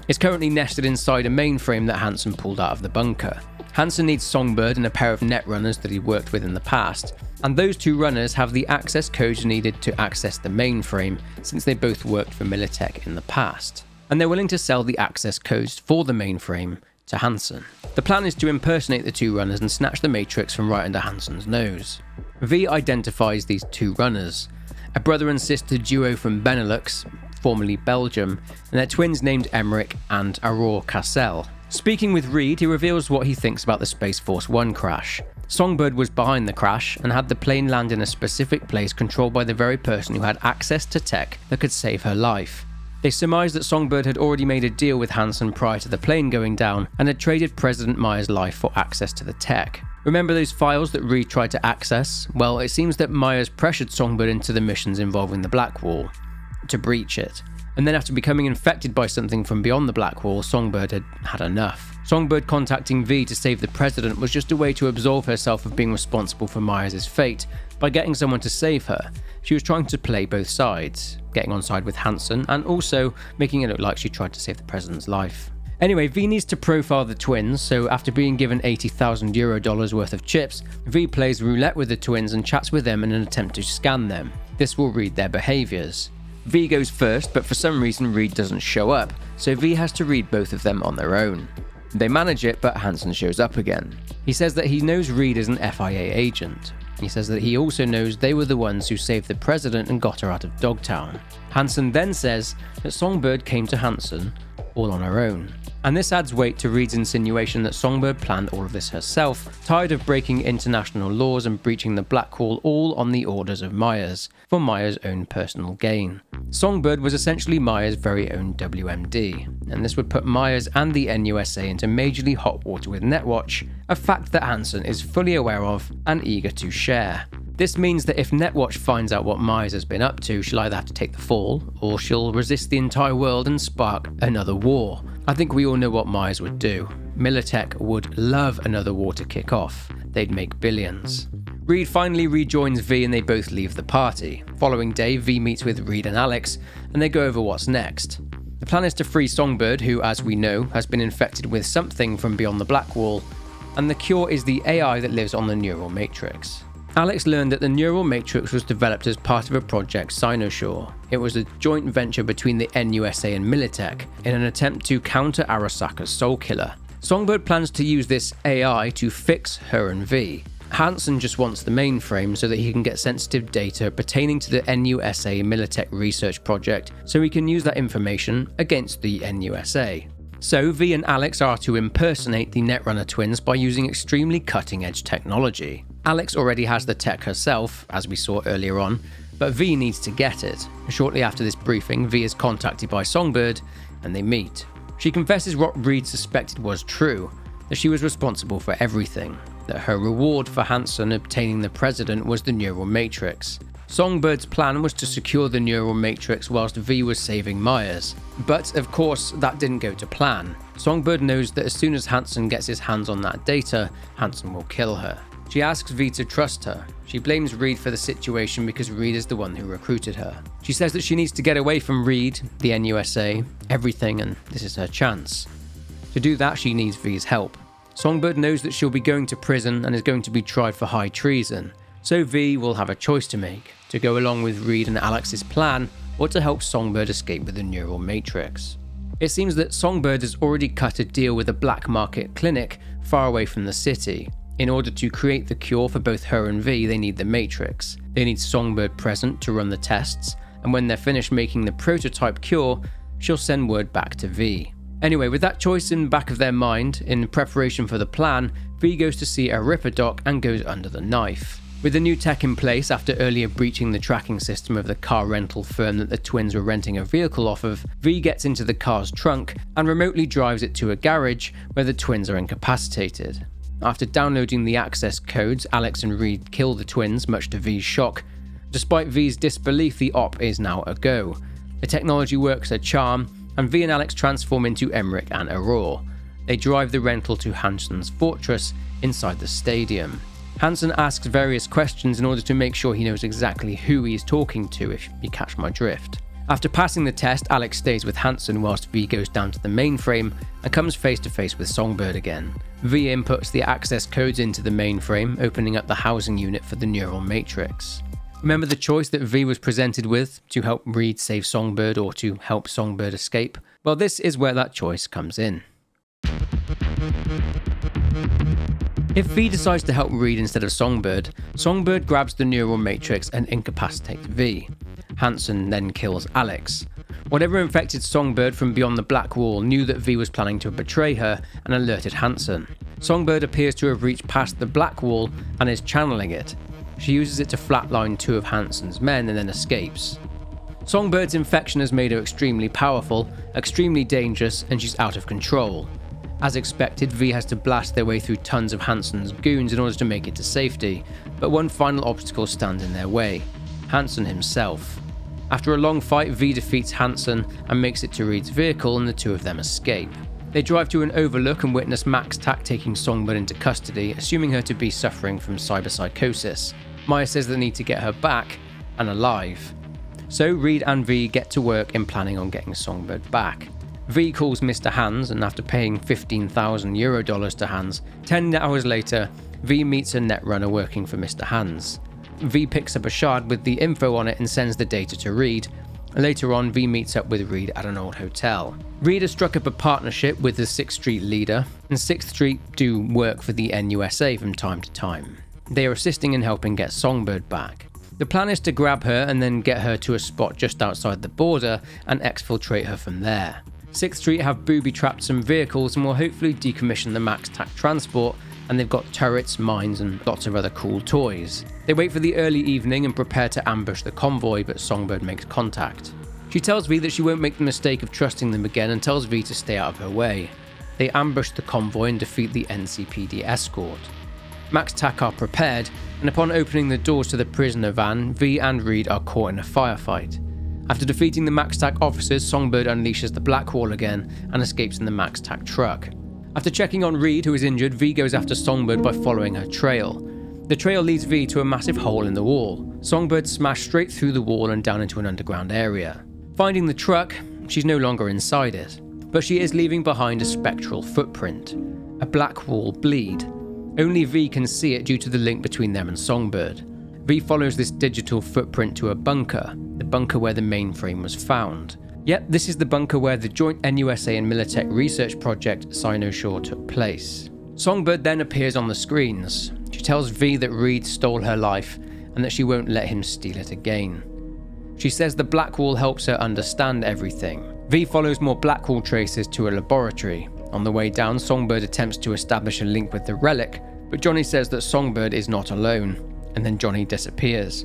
It's currently nested inside a mainframe that Hansen pulled out of the bunker. Hansen needs Songbird and a pair of netrunners that he worked with in the past, and those 2 runners have the access codes needed to access the mainframe since they both worked for Militech in the past, and they're willing to sell the access codes for the mainframe to Hansen. The plan is to impersonate the 2 runners and snatch the Matrix from right under Hansen's nose. V identifies these 2 runners, a brother and sister duo from Benelux, formerly Belgium, and their twins named Emmerich and Aurore Cassel. Speaking with Reed, he reveals what he thinks about the Space Force 1 crash. Songbird was behind the crash and had the plane land in a specific place controlled by the very person who had access to tech that could save her life. They surmised that Songbird had already made a deal with Hansen prior to the plane going down and had traded President Myers' life for access to the tech. Remember those files that Reed tried to access? Well, it seems that Myers pressured Songbird into the missions involving the Black Wall to breach it. And then after becoming infected by something from beyond the Black Wall, Songbird had had enough. Songbird contacting V to save the president was just a way to absolve herself of being responsible for Myers' fate by getting someone to save her. She was trying to play both sides, getting on side with Hansen and also making it look like she tried to save the president's life. Anyway, V needs to profile the twins, so after being given $80,000 worth of chips, V plays roulette with the twins and chats with them in an attempt to scan them. This will read their behaviours. V goes first, but for some reason Reed doesn't show up, so V has to read both of them on their own. They manage it, but Hansen shows up again. He says that he knows Reed is an FIA agent. He says that he also knows they were the ones who saved the president and got her out of Dogtown. Hansen then says that Songbird came to Hansen all on her own. And this adds weight to Reed's insinuation that Songbird planned all of this herself, tired of breaking international laws and breaching the Black Wall all on the orders of Myers, for Myers' own personal gain. Songbird was essentially Myers' very own WMD, and this would put Myers and the NUSA into majorly hot water with Netwatch, a fact that Hansen is fully aware of and eager to share. This means that if Netwatch finds out what Myers has been up to, she'll either have to take the fall, or she'll resist the entire world and spark another war. I think we all know what Myers would do. Militech would love another war to kick off. They'd make billions. Reed finally rejoins V and they both leave the party. Following day, V meets with Reed and Alex, and they go over what's next. The plan is to free Songbird, who, as we know, has been infected with something from beyond the Black Wall, and the cure is the AI that lives on the neural matrix. Alex learned that the neural matrix was developed as part of a project Sinosure. It was a joint venture between the NUSA and Militech in an attempt to counter Arasaka's soul killer. Songbird plans to use this AI to fix her and V. Hansen just wants the mainframe so that he can get sensitive data pertaining to the NUSA Militech research project so he can use that information against the NUSA. So V and Alex are to impersonate the Netrunner twins by using extremely cutting-edge technology. Alex already has the tech herself, as we saw earlier on, but V needs to get it. Shortly after this briefing, V is contacted by Songbird, and they meet. She confesses what Reed suspected was true, that she was responsible for everything, that her reward for Hansen obtaining the president was the neural matrix. Songbird's plan was to secure the neural matrix whilst V was saving Myers. But of course, that didn't go to plan. Songbird knows that as soon as Hansen gets his hands on that data, Hansen will kill her. She asks V to trust her. She blames Reed for the situation because Reed is the one who recruited her. She says that she needs to get away from Reed, the NUSA, everything, and this is her chance. To do that, she needs V's help. Songbird knows that she'll be going to prison and is going to be tried for high treason, so V will have a choice to make, to go along with Reed and Alex's plan, or to help Songbird escape with the neural matrix. It seems that Songbird has already cut a deal with a black market clinic far away from the city. In order to create the cure for both her and V, they need the matrix. They need Songbird present to run the tests, and when they're finished making the prototype cure, she'll send word back to V. Anyway, with that choice in the back of their mind, in preparation for the plan, V goes to see a Ripper doc and goes under the knife. With the new tech in place after earlier breaching the tracking system of the car rental firm that the twins were renting a vehicle off of, V gets into the car's trunk and remotely drives it to a garage where the twins are incapacitated. After downloading the access codes, Alex and Reed kill the twins, much to V's shock. Despite V's disbelief, the op is now a go. The technology works a charm, and V and Alex transform into Emmerich and Aurore. They drive the rental to Hansen's fortress inside the stadium. Hansen asks various questions in order to make sure he knows exactly who he is talking to, if you catch my drift. After passing the test, Alex stays with Hansen whilst V goes down to the mainframe and comes face to face with Songbird again. V inputs the access codes into the mainframe, opening up the housing unit for the neural matrix. Remember the choice that V was presented with, to help Reed save Songbird or to help Songbird escape? Well, this is where that choice comes in. If V decides to help Reed instead of Songbird, Songbird grabs the neural matrix and incapacitates V. Hansen then kills Alex. Whatever infected Songbird from beyond the Black Wall knew that V was planning to betray her and alerted Hansen. Songbird appears to have reached past the Black Wall and is channeling it. She uses it to flatline two of Hansen's men and then escapes. Songbird's infection has made her extremely powerful, extremely dangerous, and she's out of control. As expected, V has to blast their way through tons of Hansen's goons in order to make it to safety, but one final obstacle stands in their way: Hansen himself. After a long fight, V defeats Hansen and makes it to Reed's vehicle, and the two of them escape. They drive to an overlook and witness Max Tack taking Songbird into custody, assuming her to be suffering from cyberpsychosis. Maya says they need to get her back and alive. So Reed and V get to work in planning on getting Songbird back. V calls Mr. Hans, and after paying €15,000 to Hans, 10 hours later, V meets a netrunner working for Mr. Hans. V picks up a shard with the info on it and sends the data to Reed. Later on, V meets up with Reed at an old hotel. Reed has struck up a partnership with the 6th Street leader, and 6th Street do work for the NUSA from time to time. They are assisting in helping get Songbird back. The plan is to grab her and then get her to a spot just outside the border and exfiltrate her from there. 6th Street have booby-trapped some vehicles and will hopefully decommission the Max Tack transport, and they've got turrets, mines, and lots of other cool toys. They wait for the early evening and prepare to ambush the convoy, but Songbird makes contact. She tells V that she won't make the mistake of trusting them again and tells V to stay out of her way. They ambush the convoy and defeat the NCPD escort. Max Tack are prepared, and upon opening the doors to the prisoner van, V and Reed are caught in a firefight. After defeating the Max Tack officers, Songbird unleashes the Blackwall again and escapes in the Max Tack truck. After checking on Reed, who is injured, V goes after Songbird by following her trail. The trail leads V to a massive hole in the wall. Songbird smashed straight through the wall and down into an underground area. Finding the truck, she's no longer inside it, but she is leaving behind a spectral footprint, a Blackwall bleed. Only V can see it due to the link between them and Songbird. V follows this digital footprint to a bunker, the bunker where the mainframe was found. Yep, this is the bunker where the joint NUSA and Militech research project Sinosure took place. Songbird then appears on the screens. She tells V that Reed stole her life and that she won't let him steal it again. She says the Blackwall helps her understand everything. V follows more Blackwall traces to a laboratory. On the way down, Songbird attempts to establish a link with the relic, but Johnny says that Songbird is not alone, and then Johnny disappears.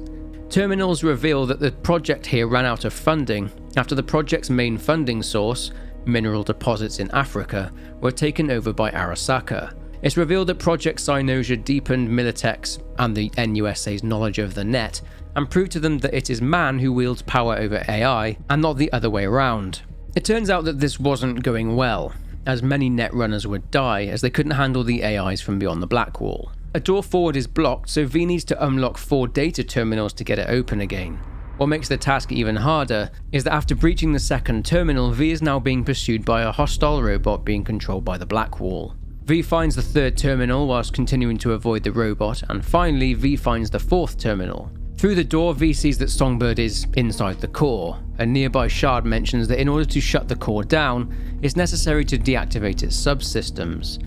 Terminals reveal that the project here ran out of funding after the project's main funding source, mineral deposits in Africa, were taken over by Arasaka. It's revealed that Project Sinosure deepened Militech's and the NUSA's knowledge of the net, and proved to them that it is man who wields power over AI, and not the other way around. It turns out that this wasn't going well, as many netrunners would die as they couldn't handle the AIs from beyond the Blackwall. A door forward is blocked, so V needs to unlock 4 data terminals to get it open again. What makes the task even harder is that after breaching the second terminal, V is now being pursued by a hostile robot being controlled by the Blackwall. V finds the 3rd terminal whilst continuing to avoid the robot, and finally V finds the 4th terminal. Through the door, V sees that Songbird is inside the core. A nearby shard mentions that in order to shut the core down, it's necessary to deactivate its subsystems.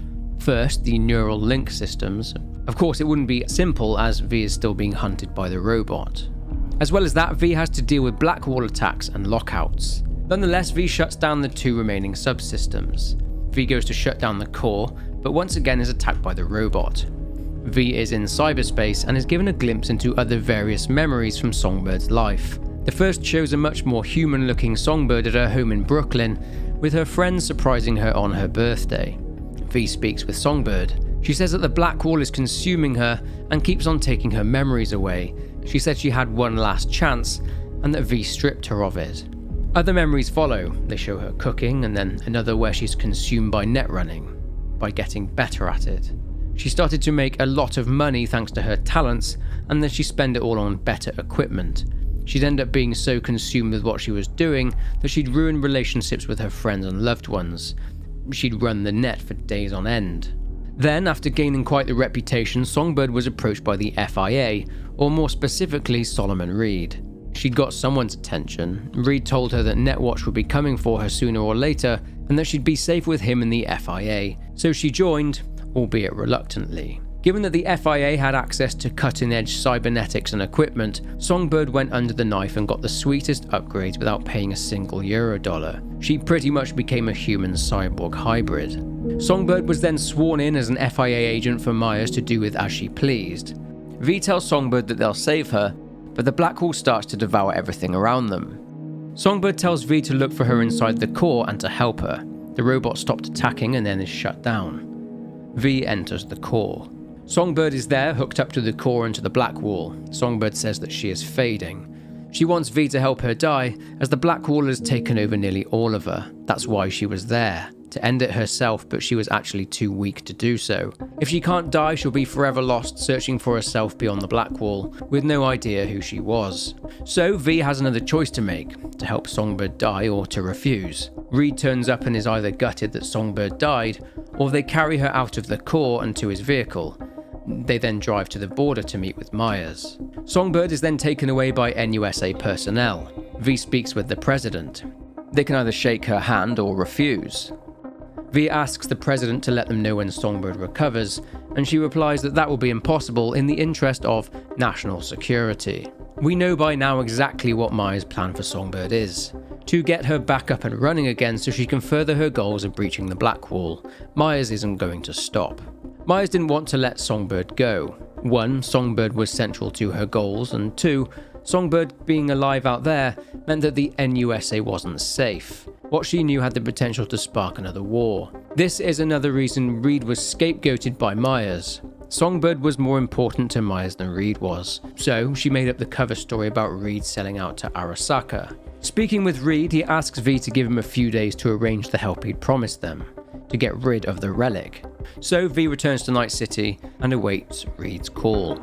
First, the neural link systems. Of course, it wouldn't be simple as V is still being hunted by the robot. As well as that, V has to deal with Blackwall attacks and lockouts. Nonetheless, V shuts down the 2 remaining subsystems. V goes to shut down the core, but once again is attacked by the robot. V is in cyberspace and is given a glimpse into other various memories from Songbird's life. The first shows a much more human-looking Songbird at her home in Brooklyn, with her friends surprising her on her birthday. V speaks with Songbird. She says that the Blackwall is consuming her and keeps on taking her memories away. She said she had one last chance and that V stripped her of it. Other memories follow. They show her cooking and then another where she's consumed by netrunning, by getting better at it. She started to make a lot of money thanks to her talents, and then she spent it all on better equipment. She'd end up being so consumed with what she was doing that she'd ruin relationships with her friends and loved ones. She'd run the net for days on end. Then, after gaining quite the reputation, Songbird was approached by the FIA, or more specifically Solomon Reed. She'd got someone's attention. Reed told her that Netwatch would be coming for her sooner or later, and that she'd be safe with him in the FIA, so she joined, albeit reluctantly. Given that the FIA had access to cutting-edge cybernetics and equipment, Songbird went under the knife and got the sweetest upgrades without paying a single Eurodollar. She pretty much became a human-cyborg hybrid. Songbird was then sworn in as an FIA agent for Myers to do with as she pleased. V tells Songbird that they'll save her, but the Blackwall starts to devour everything around them. Songbird tells V to look for her inside the core and to help her. The robot stopped attacking and then is shut down. V enters the core. Songbird is there, hooked up to the core and to the black wall. Songbird says that she is fading. She wants V to help her die, as the black wall has taken over nearly all of her. That's why she was there, to end it herself, but she was actually too weak to do so. If she can't die, she'll be forever lost, searching for herself beyond the black wall, with no idea who she was. So V has another choice to make, to help Songbird die or to refuse. Reed turns up and is either gutted that Songbird died, or they carry her out of the core and to his vehicle. They then drive to the border to meet with Myers. Songbird is then taken away by NUSA personnel. V speaks with the president. They can either shake her hand or refuse. V asks the president to let them know when Songbird recovers, and she replies that that will be impossible in the interest of national security. We know by now exactly what Myers' plan for Songbird is. To get her back up and running again so she can further her goals of breaching the black wall. Myers isn't going to stop. Myers didn't want to let Songbird go. 1, Songbird was central to her goals, and 2, Songbird being alive out there meant that the NUSA wasn't safe. What she knew had the potential to spark another war. This is another reason Reed was scapegoated by Myers. Songbird was more important to Myers than Reed was, so she made up the cover story about Reed selling out to Arasaka. Speaking with Reed, he asks V to give him a few days to arrange the help he'd promised them, to get rid of the relic. So V returns to Night City and awaits Reed's call.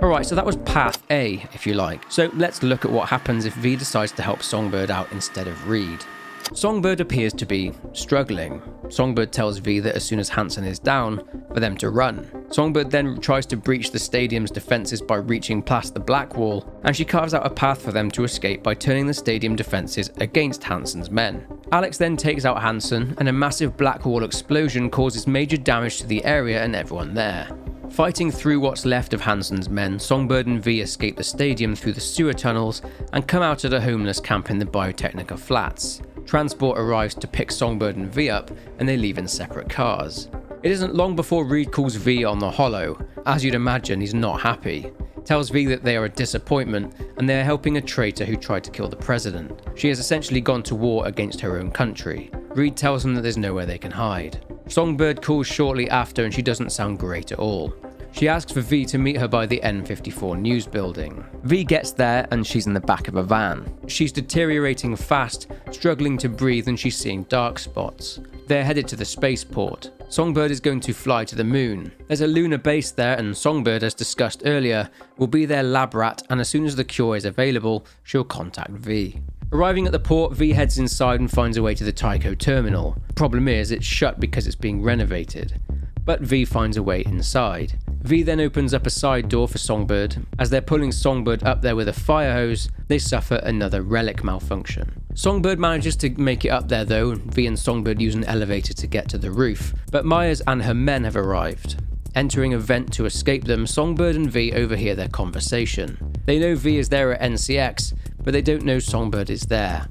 Alright, so that was Path A, if you like. So let's look at what happens if V decides to help Songbird out instead of Reed. Songbird appears to be struggling. Songbird tells V that as soon as Hansen is down, for them to run. Songbird then tries to breach the stadium's defences by reaching past the black wall, and she carves out a path for them to escape by turning the stadium defences against Hansen's men. Alex then takes out Hansen, and a massive black wall explosion causes major damage to the area and everyone there. Fighting through what's left of Hansen's men, Songbird and V escape the stadium through the sewer tunnels and come out at a homeless camp in the Biotechnica flats. Transport arrives to pick Songbird and V up, and they leave in separate cars. It isn't long before Reed calls V on the holo. As you'd imagine, he's not happy. Tells V that they are a disappointment, and they are helping a traitor who tried to kill the president. She has essentially gone to war against her own country. Reed tells them that there's nowhere they can hide. Songbird calls shortly after, and she doesn't sound great at all. She asks for V to meet her by the N54 news building. V gets there and she's in the back of a van. She's deteriorating fast, struggling to breathe, and she's seeing dark spots. They're headed to the spaceport. Songbird is going to fly to the moon. There's a lunar base there, and Songbird, as discussed earlier, will be their lab rat, and as soon as the cure is available, she'll contact V. Arriving at the port, V heads inside and finds a way to the Tycho terminal. Problem is, it's shut because it's being renovated. But V finds a way inside. V then opens up a side door for Songbird. As they're pulling Songbird up there with a fire hose, they suffer another relic malfunction. Songbird manages to make it up there though, V and Songbird use an elevator to get to the roof, but Myers and her men have arrived. Entering a vent to escape them, Songbird and V overhear their conversation. They know V is there at NCX, but they don't know Songbird is there.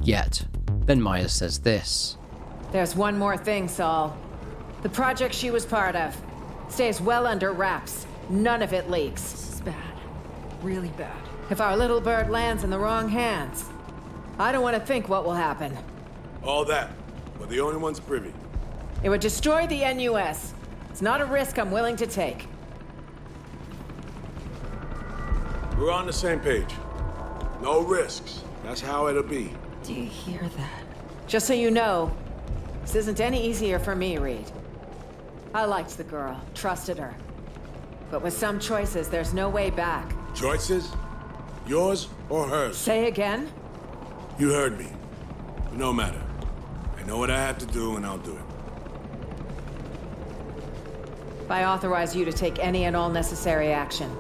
Yet. Then Myers says this. There's one more thing, Saul. The project she was part of stays well under wraps. None of it leaks. This is bad. Really bad. If our little bird lands in the wrong hands, I don't want to think what will happen. All that. We're the only ones privy. It would destroy the NUS. It's not a risk I'm willing to take. We're on the same page. No risks. That's how it'll be. Do you hear that? Just so you know, this isn't any easier for me, Reed. I liked the girl, trusted her. But with some choices, there's no way back. Choices? Yours or hers? Say again? You heard me. No matter. I know what I have to do, and I'll do it. I authorize you to take any and all necessary action.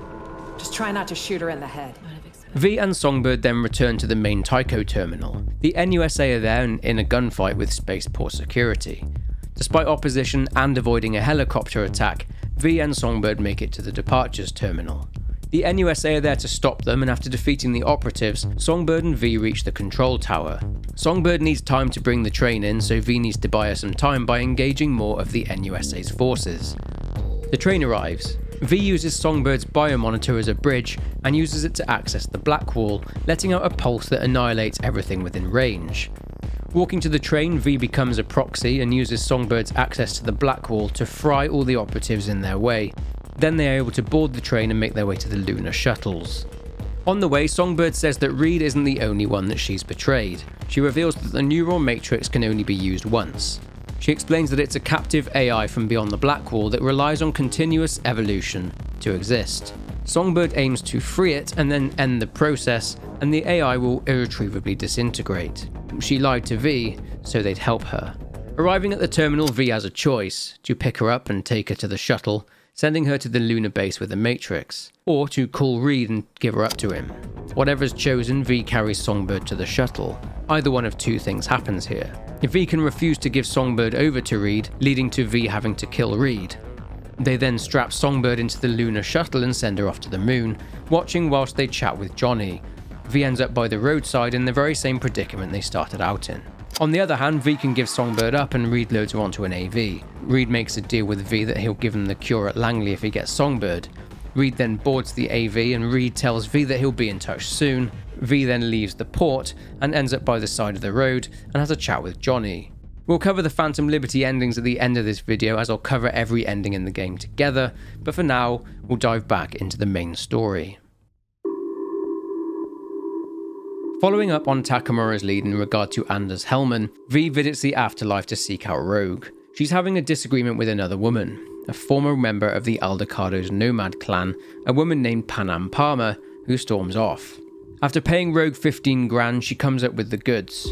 Just try not to shoot her in the head. V and Songbird then return to the main Tycho terminal. The NUSA are there and in a gunfight with spaceport security. Despite opposition and avoiding a helicopter attack, V and Songbird make it to the departures terminal. The NUSA are there to stop them, and after defeating the operatives, Songbird and V reach the control tower. Songbird needs time to bring the train in, so V needs to buy her some time by engaging more of the NUSA's forces. The train arrives. V uses Songbird's biomonitor as a bridge and uses it to access the black wall, letting out a pulse that annihilates everything within range. Walking to the train, V becomes a proxy and uses Songbird's access to the black wall to fry all the operatives in their way. Then they are able to board the train and make their way to the lunar shuttles. On the way, Songbird says that Reed isn't the only one that she's betrayed. She reveals that the neural matrix can only be used once. She explains that it's a captive AI from beyond the black wall that relies on continuous evolution to exist. Songbird aims to free it and then end the process, and the AI will irretrievably disintegrate. She lied to V, so they'd help her. Arriving at the terminal, V has a choice: to pick her up and take her to the shuttle, sending her to the lunar base with the Matrix, or to call Reed and give her up to him. Whatever's chosen, V carries Songbird to the shuttle. Either one of two things happens here. V can refuse to give Songbird over to Reed, leading to V having to kill Reed. They then strap Songbird into the lunar shuttle and send her off to the moon, watching whilst they chat with Johnny. V ends up by the roadside in the very same predicament they started out in. On the other hand, V can give Songbird up and Reed loads her onto an AV. Reed makes a deal with V that he'll give him the cure at Langley if he gets Songbird. Reed then boards the AV and Reed tells V that he'll be in touch soon. V then leaves the port and ends up by the side of the road and has a chat with Johnny. We'll cover the Phantom Liberty endings at the end of this video, as I'll cover every ending in the game together, but for now, we'll dive back into the main story. Following up on Takamura's lead in regard to Anders Hellman, V visits the afterlife to seek out Rogue. She's having a disagreement with another woman, a former member of the Aldecaldo's Nomad clan, a woman named Panam Palmer, who storms off. After paying Rogue 15 grand, she comes up with the goods: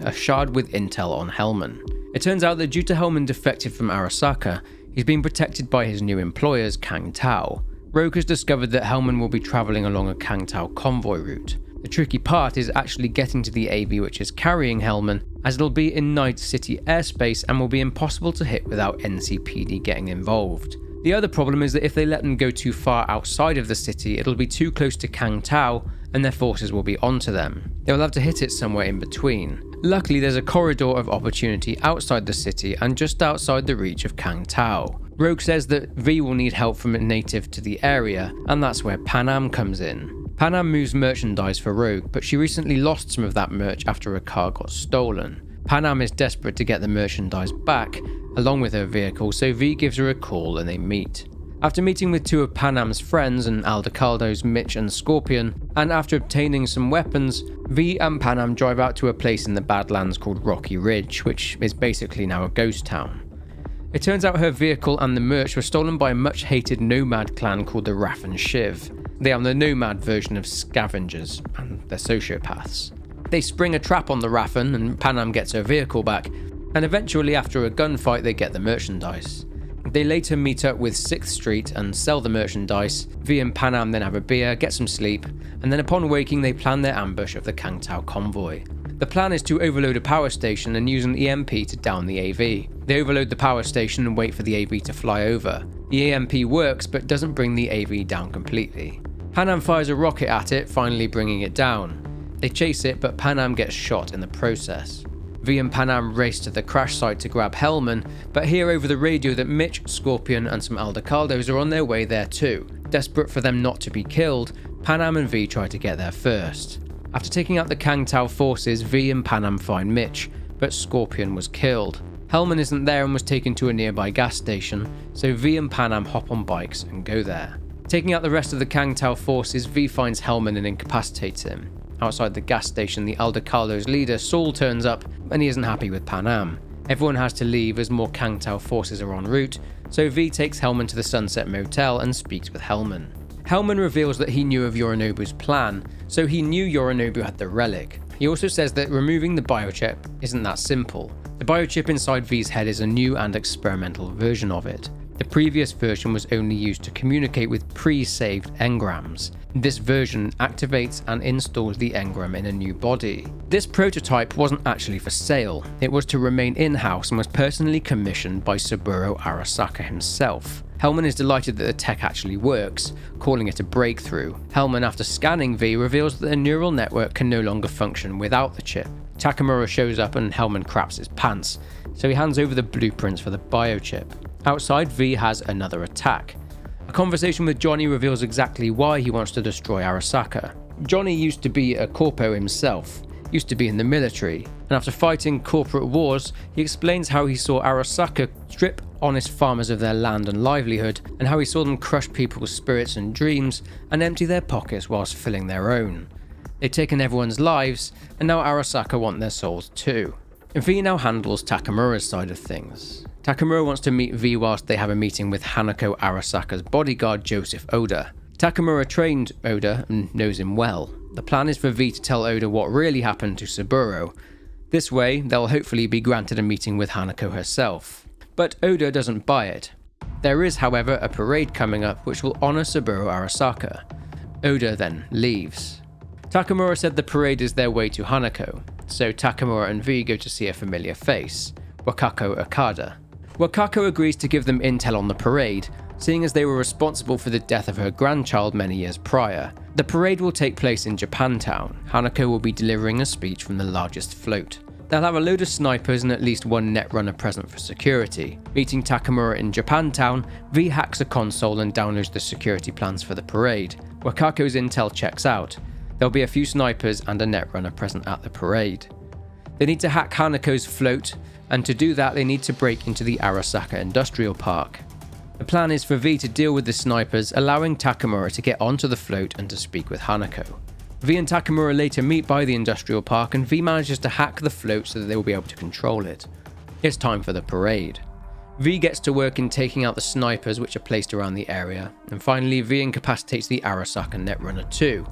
a shard with intel on Hellman. It turns out that due to Hellman defected from Arasaka, he's been protected by his new employers, Kang Tao. Rogue has discovered that Hellman will be travelling along a Kang Tao convoy route. The tricky part is actually getting to the AV which is carrying Hellman, as it'll be in Night City airspace and will be impossible to hit without NCPD getting involved. The other problem is that if they let them go too far outside of the city, it'll be too close to Kang Tao and their forces will be onto them. They'll have to hit it somewhere in between. Luckily, there's a corridor of opportunity outside the city and just outside the reach of Kang Tao. Rogue says that V will need help from a native to the area, and that's where Panam comes in. Panam moves merchandise for Rogue, but she recently lost some of that merch after a car got stolen. Panam is desperate to get the merchandise back, along with her vehicle, so V gives her a call and they meet. After meeting with two of Panam's friends and Aldecaldo's Mitch and Scorpion, and after obtaining some weapons, V and Panam drive out to a place in the Badlands called Rocky Ridge, which is basically now a ghost town. It turns out her vehicle and the merch were stolen by a much hated nomad clan called the Raffen Shiv. They are the nomad version of scavengers, and they're sociopaths. They spring a trap on the Raffen and Panam gets her vehicle back, and eventually after a gunfight they get the merchandise. They later meet up with 6th Street and sell the merchandise. V and Panam then have a beer, get some sleep, and then upon waking they plan their ambush of the Kang Tao convoy. The plan is to overload a power station and use an EMP to down the AV. They overload the power station and wait for the AV to fly over. The EMP works but doesn't bring the AV down completely. Panam fires a rocket at it, finally bringing it down. They chase it, but Panam gets shot in the process. V and Panam race to the crash site to grab Hellman, but hear over the radio that Mitch, Scorpion and some Aldecaldos are on their way there too. Desperate for them not to be killed, Panam and V try to get there first. After taking out the Kang Tao forces, V and Panam find Mitch, but Scorpion was killed. Hellman isn't there and was taken to a nearby gas station, so V and Panam hop on bikes and go there. Taking out the rest of the Kang Tao forces, V finds Hellman and incapacitates him. Outside the gas station, the Aldecaldo's leader, Saul, turns up and he isn't happy with Panam. Everyone has to leave as more Kang Tao forces are en route, so V takes Hellman to the Sunset Motel and speaks with Hellman. Hellman reveals that he knew of Yorinobu's plan, so he knew Yorinobu had the relic. He also says that removing the biochip isn't that simple. The biochip inside V's head is a new and experimental version of it. The previous version was only used to communicate with pre-saved engrams. This version activates and installs the engram in a new body. This prototype wasn't actually for sale. It was to remain in-house and was personally commissioned by Saburo Arasaka himself. Hellman is delighted that the tech actually works, calling it a breakthrough. Hellman, after scanning V, reveals that the neural network can no longer function without the chip. Takamura shows up and Hellman craps his pants, so he hands over the blueprints for the biochip. Outside, V has another attack. A conversation with Johnny reveals exactly why he wants to destroy Arasaka. Johnny used to be a corpo himself, used to be in the military, and after fighting corporate wars, he explains how he saw Arasaka strip honest farmers of their land and livelihood, and how he saw them crush people's spirits and dreams and empty their pockets whilst filling their own. They'd taken everyone's lives, and now Arasaka want their souls too. V now handles Takamura's side of things. Takamura wants to meet V whilst they have a meeting with Hanako Arasaka's bodyguard Joseph Oda. Takamura trained Oda and knows him well. The plan is for V to tell Oda what really happened to Saburo. This way, they'll hopefully be granted a meeting with Hanako herself. But Oda doesn't buy it. There is, however, a parade coming up which will honour Saburo Arasaka. Oda then leaves. Takamura said the parade is their way to Hanako, so Takamura and V go to see a familiar face, Wakako Okada. Wakako agrees to give them intel on the parade, seeing as they were responsible for the death of her grandchild many years prior. The parade will take place in Japantown. Hanako will be delivering a speech from the largest float. They'll have a load of snipers and at least one netrunner present for security. Meeting Takamura in Japantown, V hacks a console and downloads the security plans for the parade. Wakako's intel checks out. There'll be a few snipers and a netrunner present at the parade. They need to hack Hanako's float, and to do that they need to break into the Arasaka Industrial Park. The plan is for V to deal with the snipers, allowing Takamura to get onto the float and to speak with Hanako. V and Takamura later meet by the industrial park, and V manages to hack the float so that they will be able to control it. It's time for the parade. V gets to work in taking out the snipers which are placed around the area, and finally V incapacitates the Arasaka netrunner too.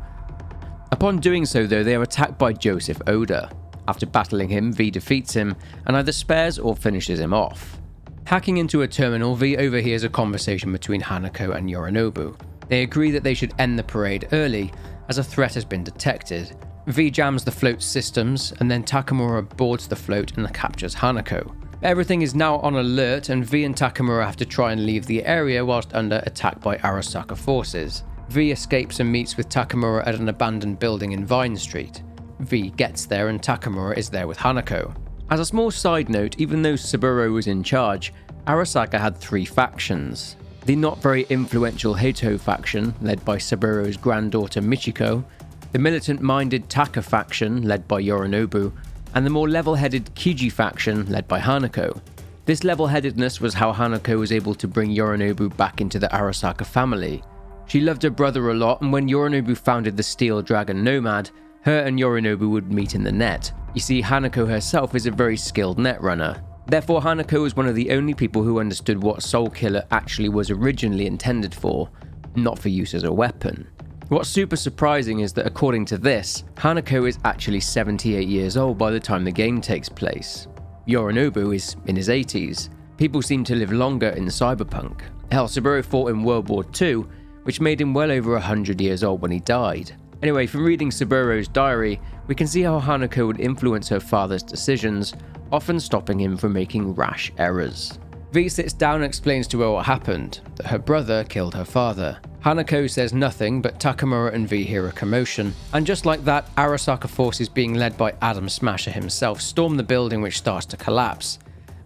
Upon doing so though, they are attacked by Joseph Oda. After battling him, V defeats him and either spares or finishes him off. Hacking into a terminal, V overhears a conversation between Hanako and Yorinobu. They agree that they should end the parade early, as a threat has been detected. V jams the float's systems, and then Takamura boards the float and captures Hanako. Everything is now on alert, and V and Takamura have to try and leave the area whilst under attack by Arasaka forces. V escapes and meets with Takamura at an abandoned building in Vine Street. V gets there and Takamura is there with Hanako. As a small side note, even though Saburo was in charge, Arasaka had 3 factions. The not very influential Heito faction, led by Saburo's granddaughter Michiko, the militant-minded Taka faction, led by Yorinobu, and the more level-headed Kiji faction, led by Hanako. This level-headedness was how Hanako was able to bring Yorinobu back into the Arasaka family. She loved her brother a lot, and when Yorinobu founded the Steel Dragon Nomad, her and Yorinobu would meet in the net. You see, Hanako herself is a very skilled netrunner. Therefore, Hanako was one of the only people who understood what Soul Killer actually was originally intended for, not for use as a weapon. What's super surprising is that according to this, Hanako is actually 78 years old by the time the game takes place. Yorinobu is in his 80s. People seem to live longer in Cyberpunk. Hell, Saburo fought in World War II, which made him well over 100 years old when he died. Anyway, from reading Saburo's diary, we can see how Hanako would influence her father's decisions, often stopping him from making rash errors. V sits down and explains to her what happened, that her brother killed her father. Hanako says nothing, but Takamura and V hear a commotion, and just like that, Arasaka forces being led by Adam Smasher himself storm the building, which starts to collapse.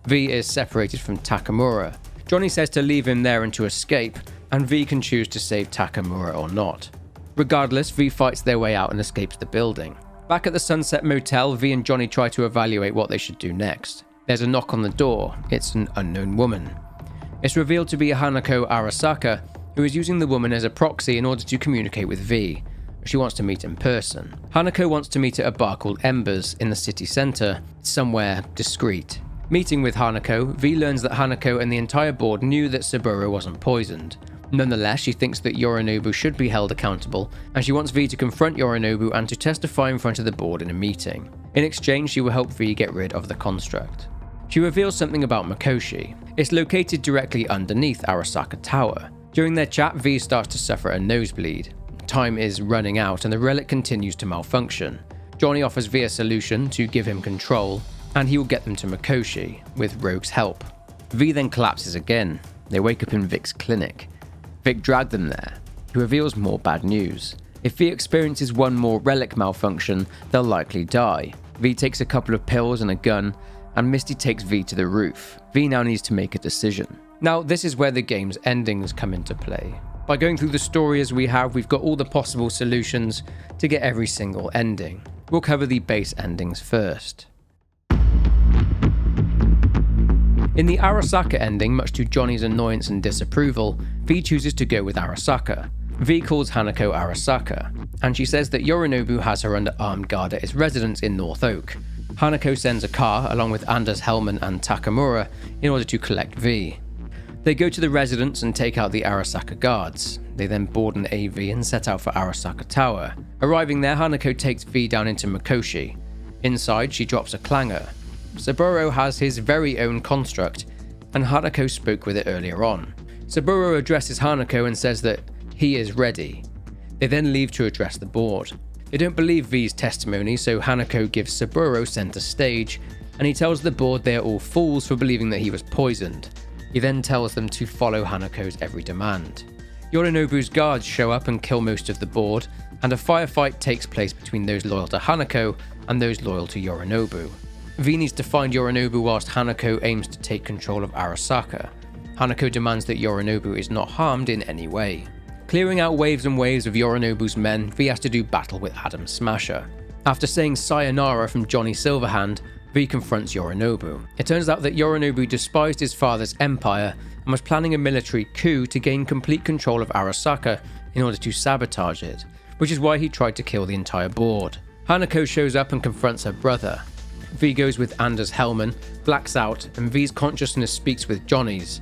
V is separated from Takamura. Johnny says to leave him there and to escape, and V can choose to save Takamura or not. Regardless, V fights their way out and escapes the building. Back at the Sunset Motel, V and Johnny try to evaluate what they should do next. There's a knock on the door. It's an unknown woman. It's revealed to be Hanako Arasaka, who is using the woman as a proxy in order to communicate with V. She wants to meet in person. Hanako wants to meet at a bar called Embers in the city centre, somewhere discreet. Meeting with Hanako, V learns that Hanako and the entire board knew that Saburo wasn't poisoned. Nonetheless, she thinks that Yorinobu should be held accountable, and she wants V to confront Yorinobu and to testify in front of the board in a meeting. In exchange, she will help V get rid of the construct. She reveals something about Mikoshi. It's located directly underneath Arasaka Tower. During their chat, V starts to suffer a nosebleed. Time is running out and the relic continues to malfunction. Johnny offers V a solution to give him control, and he will get them to Mikoshi, with Rogue's help. V then collapses again. They wake up in Vic's clinic. Vic dragged them there. He reveals more bad news. If V experiences one more relic malfunction, they'll likely die. V takes a couple of pills and a gun, and Misty takes V to the roof. V now needs to make a decision. Now, this is where the game's endings come into play. By going through the story as we have, we've got all the possible solutions to get every single ending. We'll cover the base endings first. In the Arasaka ending, much to Johnny's annoyance and disapproval, V chooses to go with Arasaka. V calls Hanako Arasaka, and she says that Yorinobu has her under armed guard at his residence in North Oak. Hanako sends a car along with Anders Hellman and Takamura in order to collect V. They go to the residence and take out the Arasaka guards. They then board an AV and set out for Arasaka Tower. Arriving there, Hanako takes V down into Mikoshi. Inside, she drops a clanger. Saburo has his very own construct, and Hanako spoke with it earlier on. Saburo addresses Hanako and says that he is ready. They then leave to address the board. They don't believe V's testimony, so Hanako gives Saburo center stage, and he tells the board they are all fools for believing that he was poisoned. He then tells them to follow Hanako's every demand. Yorinobu's guards show up and kill most of the board, and a firefight takes place between those loyal to Hanako and those loyal to Yorinobu. V needs to find Yorinobu whilst Hanako aims to take control of Arasaka. Hanako demands that Yorinobu is not harmed in any way. Clearing out waves and waves of Yorinobu's men, V has to do battle with Adam Smasher. After saying sayonara from Johnny Silverhand, V confronts Yorinobu. It turns out that Yorinobu despised his father's empire and was planning a military coup to gain complete control of Arasaka in order to sabotage it, which is why he tried to kill the entire board. Hanako shows up and confronts her brother. V goes with Anders Hellman, blacks out, and V's consciousness speaks with Johnny's.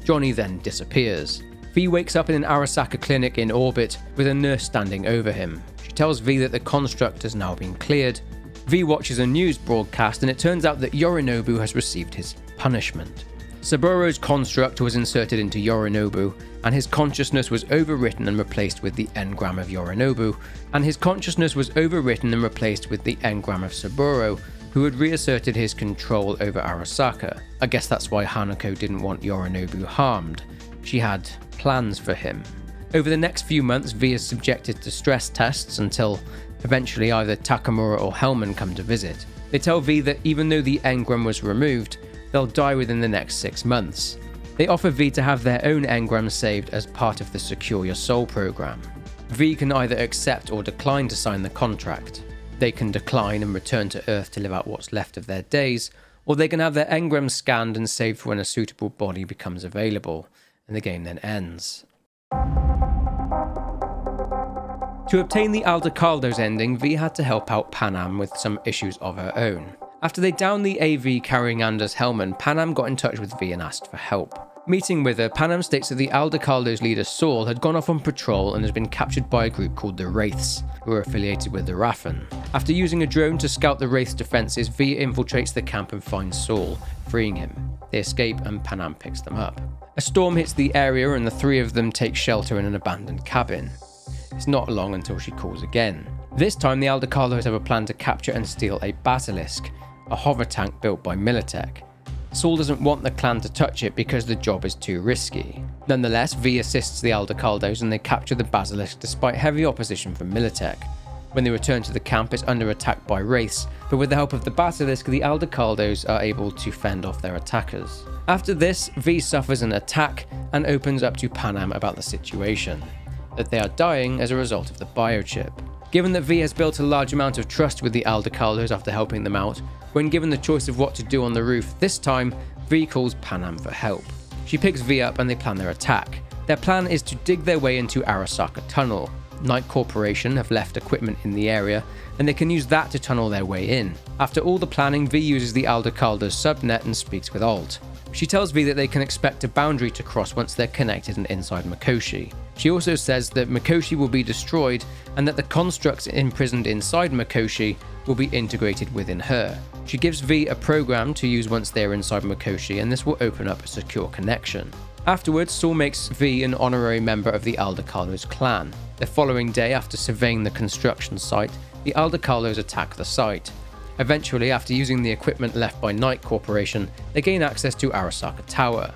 Johnny then disappears. V wakes up in an Arasaka clinic in orbit with a nurse standing over him. She tells V that the construct has now been cleared. V watches a news broadcast and it turns out that Yorinobu has received his punishment. Saburo's construct was inserted into Yorinobu, and his consciousness was overwritten and replaced with the engram of Yorinobu, and his consciousness was overwritten and replaced with the engram of Saburo, who had reasserted his control over Arasaka. I guess that's why Hanako didn't want Yorinobu harmed. She had plans for him. Over the next few months, V is subjected to stress tests until eventually either Takamura or Hellman come to visit. They tell V that even though the engram was removed, they'll die within the next 6 months. They offer V to have their own engram saved as part of the Secure Your Soul program. V can either accept or decline to sign the contract. They can decline and return to Earth to live out what's left of their days, or they can have their engram scanned and saved for when a suitable body becomes available, and the game then ends. To obtain the Aldecaldo's ending, V had to help out Panam with some issues of her own. After they downed the AV carrying Anders Hellman, Panam got in touch with V and asked for help. Meeting with her, Panam states that the Aldecaldo's leader Saul had gone off on patrol and has been captured by a group called the Wraiths, who are affiliated with the Raffen. After using a drone to scout the Wraiths' defences, V infiltrates the camp and finds Saul, freeing him. They escape and Panam picks them up. A storm hits the area and the three of them take shelter in an abandoned cabin. It's not long until she calls again. This time the Aldecaldos have a plan to capture and steal a Basilisk, a hover tank built by Militech. Saul doesn't want the clan to touch it because the job is too risky. Nonetheless, V assists the Aldecaldos and they capture the Basilisk despite heavy opposition from Militech. When they return to the camp, it's under attack by Wraiths, but with the help of the Basilisk, the Aldecaldos are able to fend off their attackers. After this, V suffers an attack and opens up to Panam about the situation, that they are dying as a result of the biochip. Given that V has built a large amount of trust with the Aldecaldos after helping them out, when given the choice of what to do on the roof, this time V calls Panam for help. She picks V up and they plan their attack. Their plan is to dig their way into Arasaka Tunnel. Knight Corporation have left equipment in the area and they can use that to tunnel their way in. After all the planning, V uses the Aldecaldo's subnet and speaks with Alt. She tells V that they can expect a boundary to cross once they're connected and inside Mikoshi. She also says that Mikoshi will be destroyed and that the constructs imprisoned inside Mikoshi will be integrated within her. She gives V a program to use once they're inside Mikoshi, and this will open up a secure connection. Afterwards, Saul makes V an honorary member of the Aldecaldo's clan. The following day, after surveying the construction site, the Aldecaldos attack the site. Eventually, after using the equipment left by Knight Corporation, they gain access to Arasaka Tower.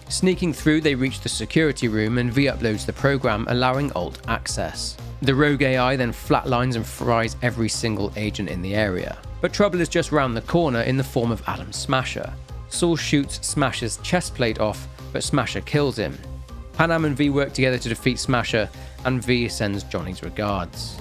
Sneaking through, they reach the security room and V uploads the program, allowing Alt access. The rogue AI then flatlines and fries every single agent in the area. But trouble is just round the corner in the form of Adam Smasher. Saul shoots Smasher's chest plate off, but Smasher kills him. Panam and V work together to defeat Smasher, and V sends Johnny's regards.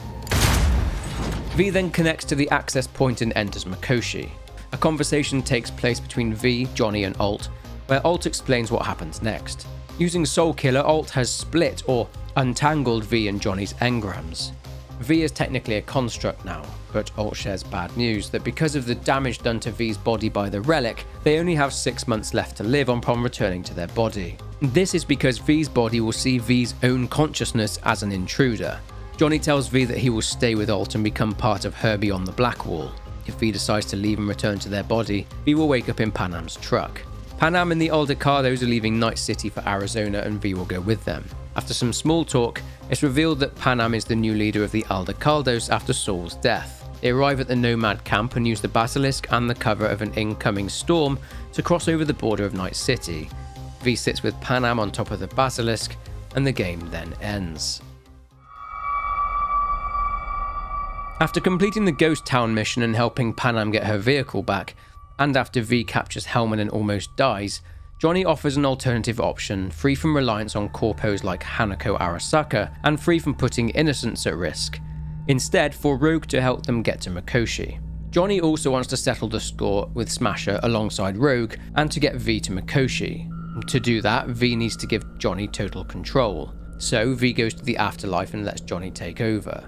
V then connects to the access point and enters Mikoshi. A conversation takes place between V, Johnny and Alt, where Alt explains what happens next. Using Soul Killer, Alt has split or untangled V and Johnny's engrams. V is technically a construct now, but Alt shares bad news that because of the damage done to V's body by the relic, they only have 6 months left to live upon returning to their body. This is because V's body will see V's own consciousness as an intruder. Johnny tells V that he will stay with Alt and become part of her beyond the Black Wall. If V decides to leave and return to their body, V will wake up in Panam's truck. Panam and the Aldecaldos are leaving Night City for Arizona and V will go with them. After some small talk, it's revealed that Panam is the new leader of the Aldecaldos after Saul's death. They arrive at the Nomad camp and use the Basilisk and the cover of an incoming storm to cross over the border of Night City. V sits with Panam on top of the Basilisk, and the game then ends. After completing the Ghost Town mission and helping Panam get her vehicle back, and after V captures Hellman and almost dies, Johnny offers an alternative option, free from reliance on corpos like Hanako Arasaka, and free from putting innocents at risk. Instead, for Rogue to help them get to Mikoshi. Johnny also wants to settle the score with Smasher alongside Rogue, and to get V to Mikoshi. To do that, V needs to give Johnny total control. So V goes to the afterlife and lets Johnny take over.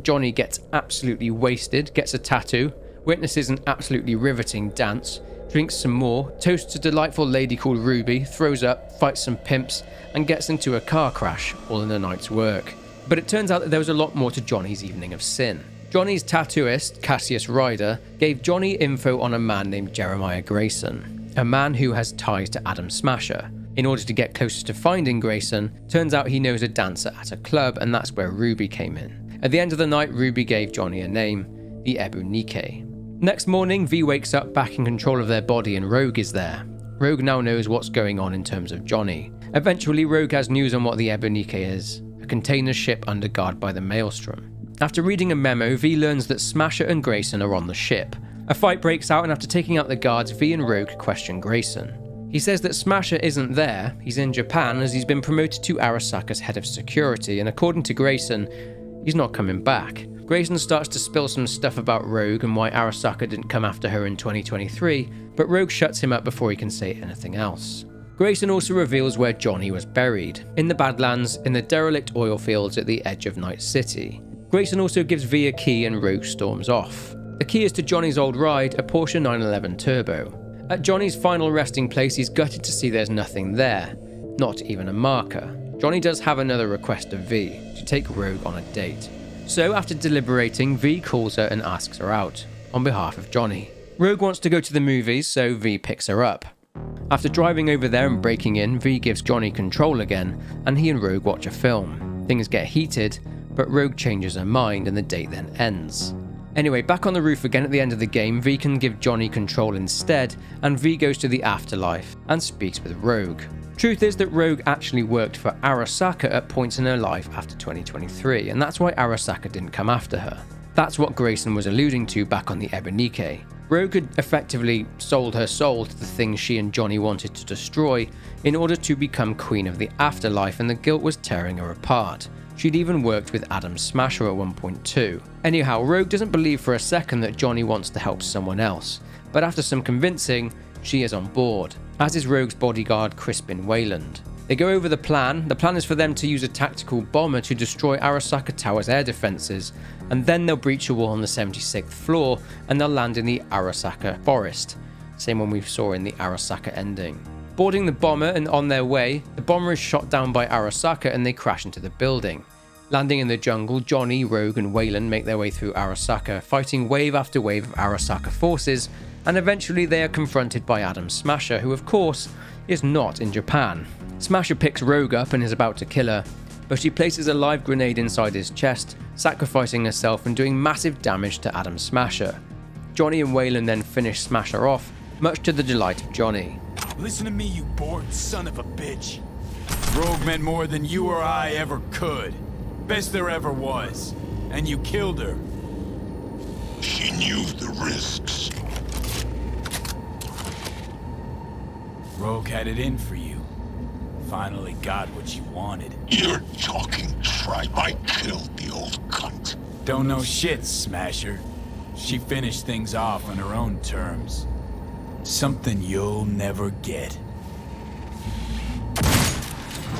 Johnny gets absolutely wasted, gets a tattoo, witnesses an absolutely riveting dance, drinks some more, toasts a delightful lady called Ruby, throws up, fights some pimps, and gets into a car crash, all in a night's work. But it turns out that there was a lot more to Johnny's evening of sin. Johnny's tattooist, Cassius Ryder, gave Johnny info on a man named Jeremiah Grayson, a man who has ties to Adam Smasher. In order to get closer to finding Grayson, turns out he knows a dancer at a club, and that's where Ruby came in. At the end of the night, Ruby gave Johnny a name, the Ebunike. Next morning, V wakes up back in control of their body and Rogue is there. Rogue now knows what's going on in terms of Johnny. Eventually, Rogue has news on what the Ebunike is, a container ship under guard by the Maelstrom. After reading a memo, V learns that Smasher and Grayson are on the ship. A fight breaks out, and after taking out the guards, V and Rogue question Grayson. He says that Smasher isn't there, he's in Japan as he's been promoted to Arasaka's head of security, and according to Grayson, he's not coming back. Grayson starts to spill some stuff about Rogue and why Arasaka didn't come after her in 2023, but Rogue shuts him up before he can say anything else. Grayson also reveals where Johnny was buried, in the Badlands, in the derelict oil fields at the edge of Night City. Grayson also gives V a key and Rogue storms off. The key is to Johnny's old ride, a Porsche 911 Turbo. At Johnny's final resting place, he's gutted to see there's nothing there, not even a marker. Johnny does have another request of V, to take Rogue on a date. So after deliberating, V calls her and asks her out, on behalf of Johnny. Rogue wants to go to the movies, so V picks her up. After driving over there and breaking in, V gives Johnny control again, and he and Rogue watch a film. Things get heated, but Rogue changes her mind and the date then ends. Anyway, back on the roof again at the end of the game, V can give Johnny control instead, and V goes to the afterlife and speaks with Rogue. Truth is that Rogue actually worked for Arasaka at points in her life after 2023, and that's why Arasaka didn't come after her. That's what Grayson was alluding to back on the Ebunike. Rogue had effectively sold her soul to the things she and Johnny wanted to destroy in order to become queen of the afterlife, and the guilt was tearing her apart. She'd even worked with Adam Smasher at one point too. Anyhow, Rogue doesn't believe for a second that Johnny wants to help someone else, but after some convincing, she is on board, as is Rogue's bodyguard Crispin Wayland. They go over the plan. The plan is for them to use a tactical bomber to destroy Arasaka Tower's air defenses, and then they'll breach a wall on the 76th floor and they'll land in the Arasaka forest, same one we saw in the Arasaka Ending. Boarding the bomber and on their way, the bomber is shot down by Arasaka and they crash into the building. Landing in the jungle, Johnny, Rogue and Wayland make their way through Arasaka, fighting wave after wave of Arasaka forces, and eventually they are confronted by Adam Smasher, who of course is not in Japan. Smasher picks Rogue up and is about to kill her, but she places a live grenade inside his chest, sacrificing herself and doing massive damage to Adam Smasher. Johnny and Wayland then finish Smasher off, much to the delight of Johnny. Listen to me, you bored son of a bitch. Rogue meant more than you or I ever could. Best there ever was. And you killed her. She knew the risks. Rogue had it in for you. Finally got what you wanted. You're talking tripe. I killed the old cunt. Don't know shit, Smasher. She finished things off on her own terms. Something you'll never get.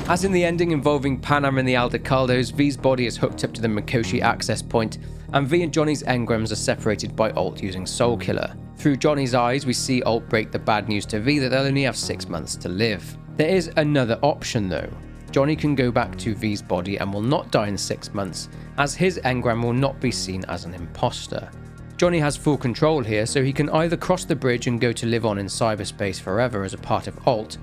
As in the ending involving Panam and the Aldecaldos, V's body is hooked up to the Mikoshi access point, and V and Johnny's engrams are separated by Alt using Soulkiller. Through Johnny's eyes, we see Alt break the bad news to V that they'll only have 6 months to live. There is another option though. Johnny can go back to V's body and will not die in 6 months, as his engram will not be seen as an imposter. Johnny has full control here, so he can either cross the bridge and go to live on in cyberspace forever as a part of Alt.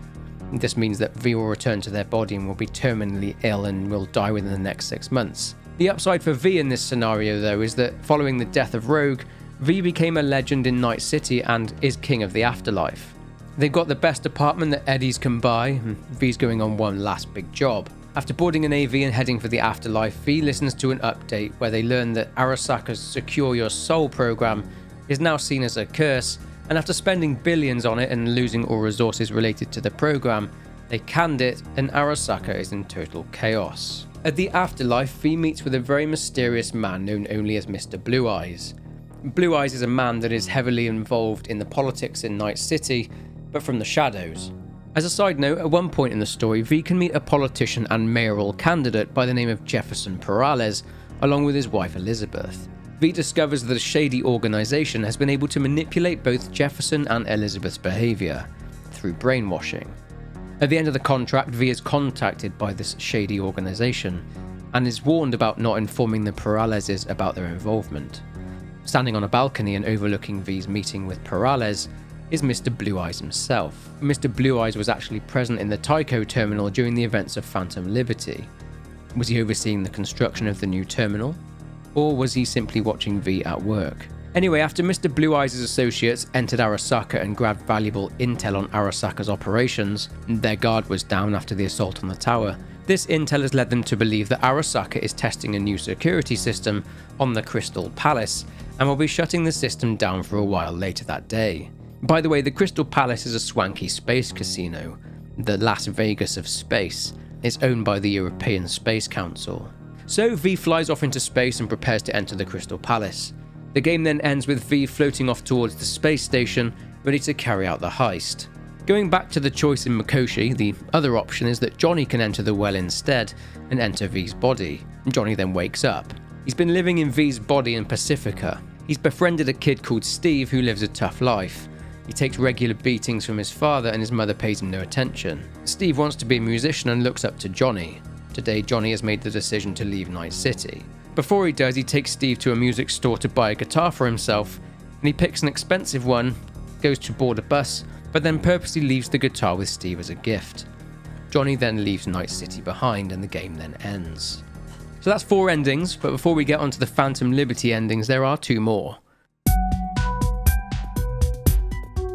This means that V will return to their body and will be terminally ill and will die within the next 6 months. The upside for V in this scenario though is that following the death of Rogue, V became a legend in Night City and is king of the afterlife. They've got the best apartment that Eddies can buy, and V's going on one last big job. After boarding an AV and heading for the afterlife, V listens to an update where they learn that Arasaka's Secure Your Soul program is now seen as a curse, and after spending billions on it and losing all resources related to the program, they canned it and Arasaka is in total chaos. At the afterlife, V meets with a very mysterious man known only as Mr. Blue Eyes. Blue Eyes is a man that is heavily involved in the politics in Night City, but from the shadows. As a side note, at one point in the story, V can meet a politician and mayoral candidate by the name of Jefferson Perales, along with his wife Elizabeth. V discovers that a shady organisation has been able to manipulate both Jefferson and Elizabeth's behaviour through brainwashing. At the end of the contract, V is contacted by this shady organisation and is warned about not informing the Peraleses about their involvement. Standing on a balcony and overlooking V's meeting with Perales is Mr. Blue Eyes himself. Mr. Blue Eyes was actually present in the Tycho terminal during the events of Phantom Liberty. Was he overseeing the construction of the new terminal? Or was he simply watching V at work? Anyway, after Mr. Blue Eyes' associates entered Arasaka and grabbed valuable intel on Arasaka's operations, their guard was down after the assault on the tower. This intel has led them to believe that Arasaka is testing a new security system on the Crystal Palace and will be shutting the system down for a while later that day. By the way, the Crystal Palace is a swanky space casino, the Las Vegas of space. It's owned by the European Space Council. So V flies off into space and prepares to enter the Crystal Palace. The game then ends with V floating off towards the space station, ready to carry out the heist. Going back to the choice in Mikoshi, the other option is that Johnny can enter the well instead and enter V's body. Johnny then wakes up. He's been living in V's body in Pacifica. He's befriended a kid called Steve who lives a tough life. He takes regular beatings from his father and his mother pays him no attention. Steve wants to be a musician and looks up to Johnny. Today, Johnny has made the decision to leave Night City. Before he does, he takes Steve to a music store to buy a guitar for himself, and he picks an expensive one, goes to board a bus, but then purposely leaves the guitar with Steve as a gift. Johnny then leaves Night City behind and the game then ends. So that's 4 endings, but before we get onto the Phantom Liberty endings, there are 2 more.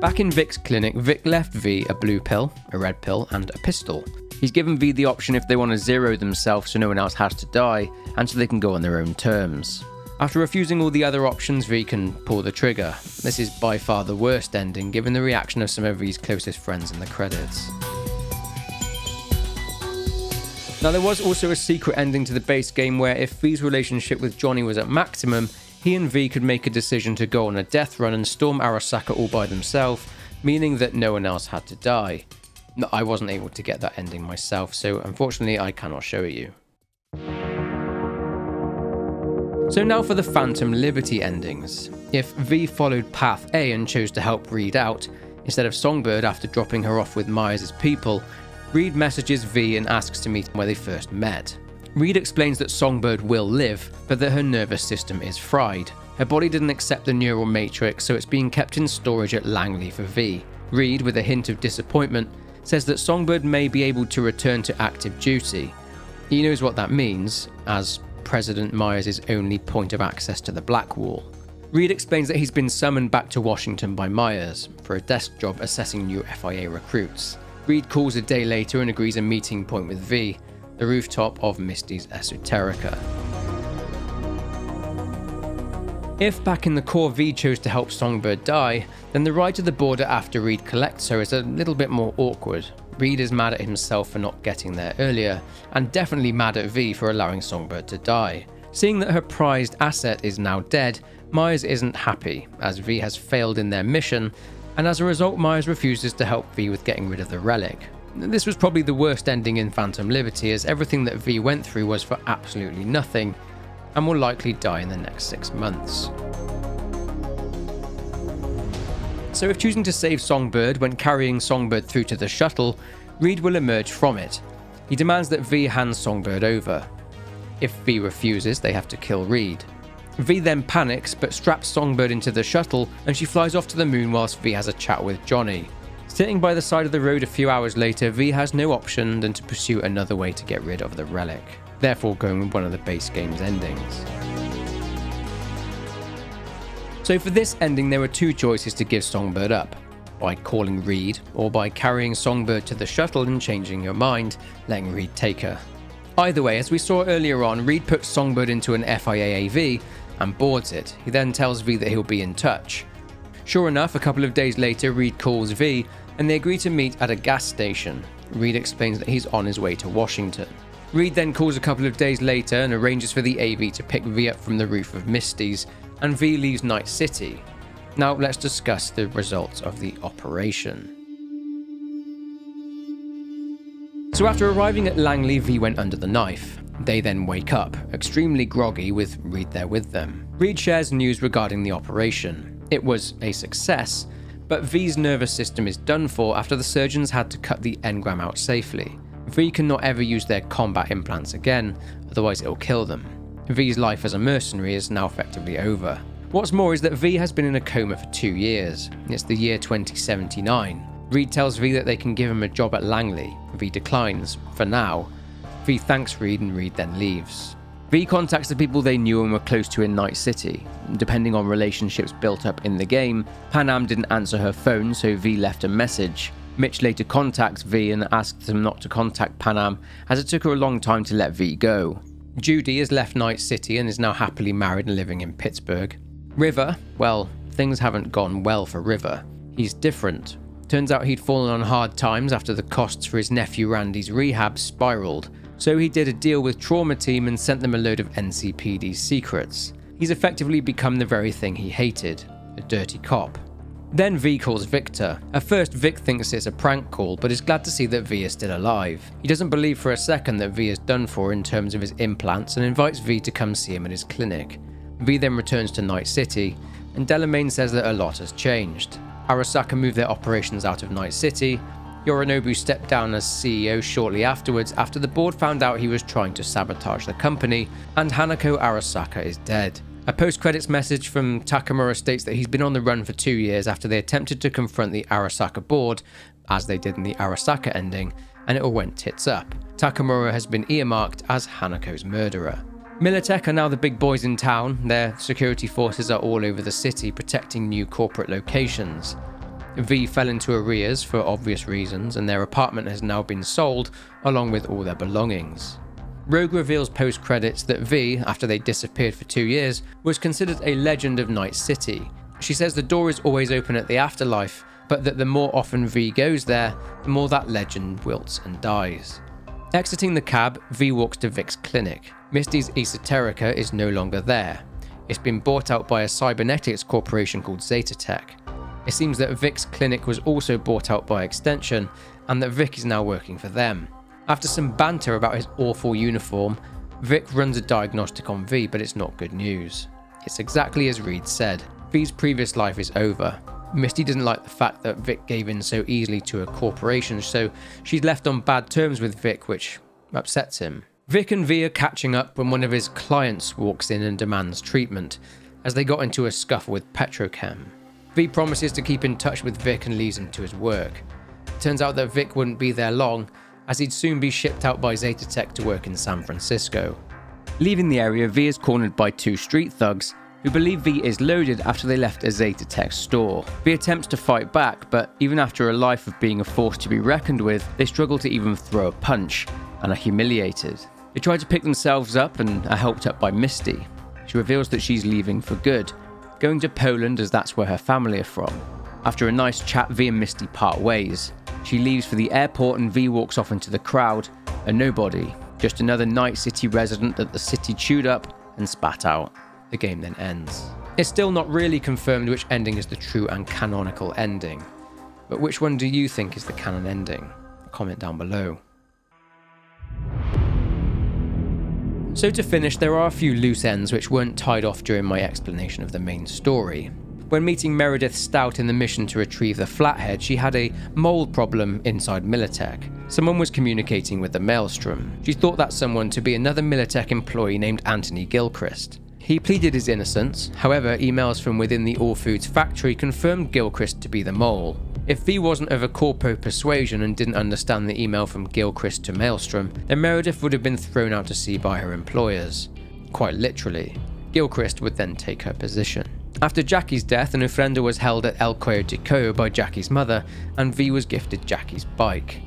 Back in Vic's clinic, Vic left V a blue pill, a red pill, and a pistol. He's given V the option if they want to zero themselves so no one else has to die, and so they can go on their own terms. After refusing all the other options, V can pull the trigger. This is by far the worst ending, given the reaction of some of V's closest friends in the credits. Now there was also a secret ending to the base game where if V's relationship with Johnny was at maximum, he and V could make a decision to go on a death run and storm Arasaka all by themselves, meaning that no one else had to die. I wasn't able to get that ending myself, so unfortunately I cannot show it you. So now for the Phantom Liberty endings. If V followed Path A and chose to help Reed out, instead of Songbird after dropping her off with Myers' people, Reed messages V and asks to meet where they first met. Reed explains that Songbird will live, but that her nervous system is fried. Her body didn't accept the neural matrix, so it's being kept in storage at Langley for V. Reed, with a hint of disappointment, says that Songbird may be able to return to active duty. He knows what that means, as President Myers' only point of access to the Black Wall. Reed explains that he's been summoned back to Washington by Myers for a desk job assessing new FIA recruits. Reed calls a day later and agrees a meeting point with V, the rooftop of Misty's Esoterica. If back in the core V chose to help Songbird die, then the ride to the border after Reed collects her is a little bit more awkward. Reed is mad at himself for not getting there earlier, and definitely mad at V for allowing Songbird to die. Seeing that her prized asset is now dead, Myers isn't happy, as V has failed in their mission, and as a result Myers refuses to help V with getting rid of the relic. This was probably the worst ending in Phantom Liberty, as everything that V went through was for absolutely nothing, and will likely die in the next 6 months. So if choosing to save Songbird when carrying Songbird through to the shuttle, Reed will emerge from it. He demands that V hands Songbird over. If V refuses, they have to kill Reed. V then panics but straps Songbird into the shuttle and she flies off to the moon whilst V has a chat with Johnny. Sitting by the side of the road a few hours later, V has no option than to pursue another way to get rid of the relic, therefore going with one of the base game's endings. So for this ending there were two choices to give Songbird up, by calling Reed or by carrying Songbird to the shuttle and changing your mind, letting Reed take her. Either way, as we saw earlier on, Reed puts Songbird into an FIA AV and boards it. He then tells V that he'll be in touch. Sure enough, a couple of days later Reed calls V and they agree to meet at a gas station. Reed explains that he's on his way to Washington. Reed then calls a couple of days later and arranges for the AV to pick V up from the roof of Misty's, and V leaves Night City. Now let's discuss the results of the operation. So after arriving at Langley, V went under the knife. They then wake up, extremely groggy with Reed there with them. Reed shares news regarding the operation. It was a success, but V's nervous system is done for after the surgeons had to cut the engram out safely. V cannot ever use their combat implants again, otherwise it'll kill them. V's life as a mercenary is now effectively over. What's more is that V has been in a coma for 2 years. It's the year 2079. Reed tells V that they can give him a job at Langley. V declines, for now. V thanks Reed and Reed then leaves. V contacts the people they knew and were close to in Night City. Depending on relationships built up in the game, Panam didn't answer her phone, so V left a message. Mitch later contacts V and asks him not to contact Panam, as it took her a long time to let V go. Judy has left Night City and is now happily married and living in Pittsburgh. River, well, things haven't gone well for River. He's different. Turns out he'd fallen on hard times after the costs for his nephew Randy's rehab spiraled, so he did a deal with Trauma Team and sent them a load of NCPD secrets. He's effectively become the very thing he hated, a dirty cop. Then V calls Victor. At first Vic thinks it's a prank call, but is glad to see that V is still alive. He doesn't believe for a second that V is done for in terms of his implants and invites V to come see him at his clinic. V then returns to Night City, and Delamain says that a lot has changed. Arasaka moved their operations out of Night City. Yorinobu stepped down as CEO shortly afterwards after the board found out he was trying to sabotage the company, and Hanako Arasaka is dead. A post-credits message from Takamura states that he's been on the run for 2 years after they attempted to confront the Arasaka board, as they did in the Arasaka ending, and it all went tits up. Takamura has been earmarked as Hanako's murderer. Militech are now the big boys in town. Their security forces are all over the city protecting new corporate locations. V fell into arrears for obvious reasons, and their apartment has now been sold along with all their belongings. Rogue reveals post-credits that V, after they disappeared for 2 years, was considered a legend of Night City. She says the door is always open at the afterlife, but that the more often V goes there, the more that legend wilts and dies. Exiting the cab, V walks to Vic's clinic. Misty's Esoterica is no longer there. It's been bought out by a cybernetics corporation called Zetatech. It seems that Vic's clinic was also bought out by extension, and that Vic is now working for them. After some banter about his awful uniform, Vic runs a diagnostic on V, but it's not good news. It's exactly as Reed said. V's previous life is over. Misty doesn't like the fact that Vic gave in so easily to a corporation, so she's left on bad terms with Vic, which upsets him. Vic and V are catching up when one of his clients walks in and demands treatment, as they got into a scuffle with Petrochem. V promises to keep in touch with Vic and leaves him to his work. It turns out that Vic wouldn't be there long, as he'd soon be shipped out by Zetatech to work in San Francisco. Leaving the area, V is cornered by 2 street thugs, who believe V is loaded after they left a Zetatech store. V attempts to fight back, but even after a life of being a force to be reckoned with, they struggle to even throw a punch, and are humiliated. They try to pick themselves up and are helped up by Misty. She reveals that she's leaving for good, going to Poland as that's where her family are from. After a nice chat, V and Misty part ways. She leaves for the airport and V walks off into the crowd, a nobody, just another Night City resident that the city chewed up and spat out. The game then ends. It's still not really confirmed which ending is the true and canonical ending, but which one do you think is the canon ending? Comment down below. So to finish, there are a few loose ends which weren't tied off during my explanation of the main story. When meeting Meredith Stout in the mission to retrieve the Flathead, she had a mold problem inside Militech. Someone was communicating with the Maelstrom. She thought that someone to be another Militech employee named Anthony Gilchrist. He pleaded his innocence, however emails from within the All Foods factory confirmed Gilchrist to be the mole. If V wasn't of a corpo persuasion and didn't understand the email from Gilchrist to Maelstrom, then Meredith would have been thrown out to sea by her employers. Quite literally. Gilchrist would then take her position. After Jackie's death, an ofrenda was held at El Cuello de Coyo by Jackie's mother, and V was gifted Jackie's bike.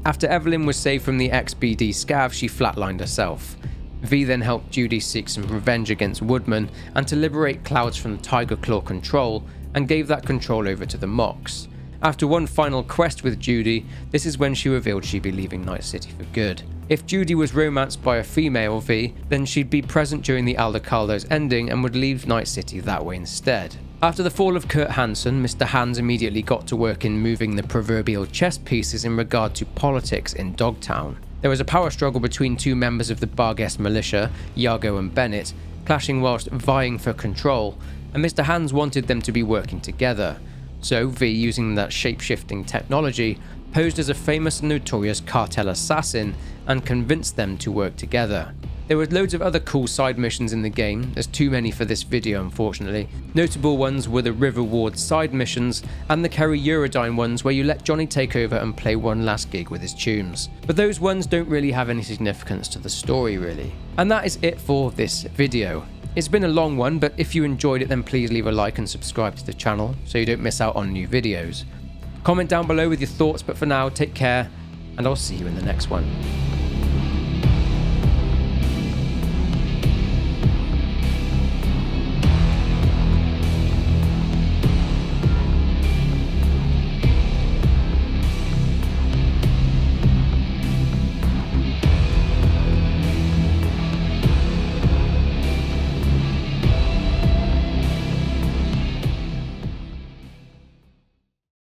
After Evelyn was saved from the XBD scav, she flatlined herself. V then helped Judy seek some revenge against Woodman and to liberate Clouds from Tiger Claw control, and gave that control over to the Mox. After one final quest with Judy, this is when she revealed she'd be leaving Night City for good. If Judy was romanced by a female V, then she'd be present during the Aldecaldo's ending and would leave Night City that way instead. After the fall of Kurt Hansen, Mr. Hands immediately got to work in moving the proverbial chess pieces in regard to politics in Dogtown. There was a power struggle between two members of the Barghest militia, Iago and Bennett, clashing whilst vying for control, and Mr. Hands wanted them to be working together. So V, using that shape-shifting technology, posed as a famous and notorious cartel assassin and convinced them to work together. There were loads of other cool side missions in the game, there's too many for this video unfortunately. Notable ones were the River Ward side missions and the Kerry Eurodyne ones where you let Johnny take over and play one last gig with his tunes. But those ones don't really have any significance to the story really. And that is it for this video. It's been a long one, but if you enjoyed it then please leave a like and subscribe to the channel so you don't miss out on new videos. Comment down below with your thoughts, but for now take care and I'll see you in the next one.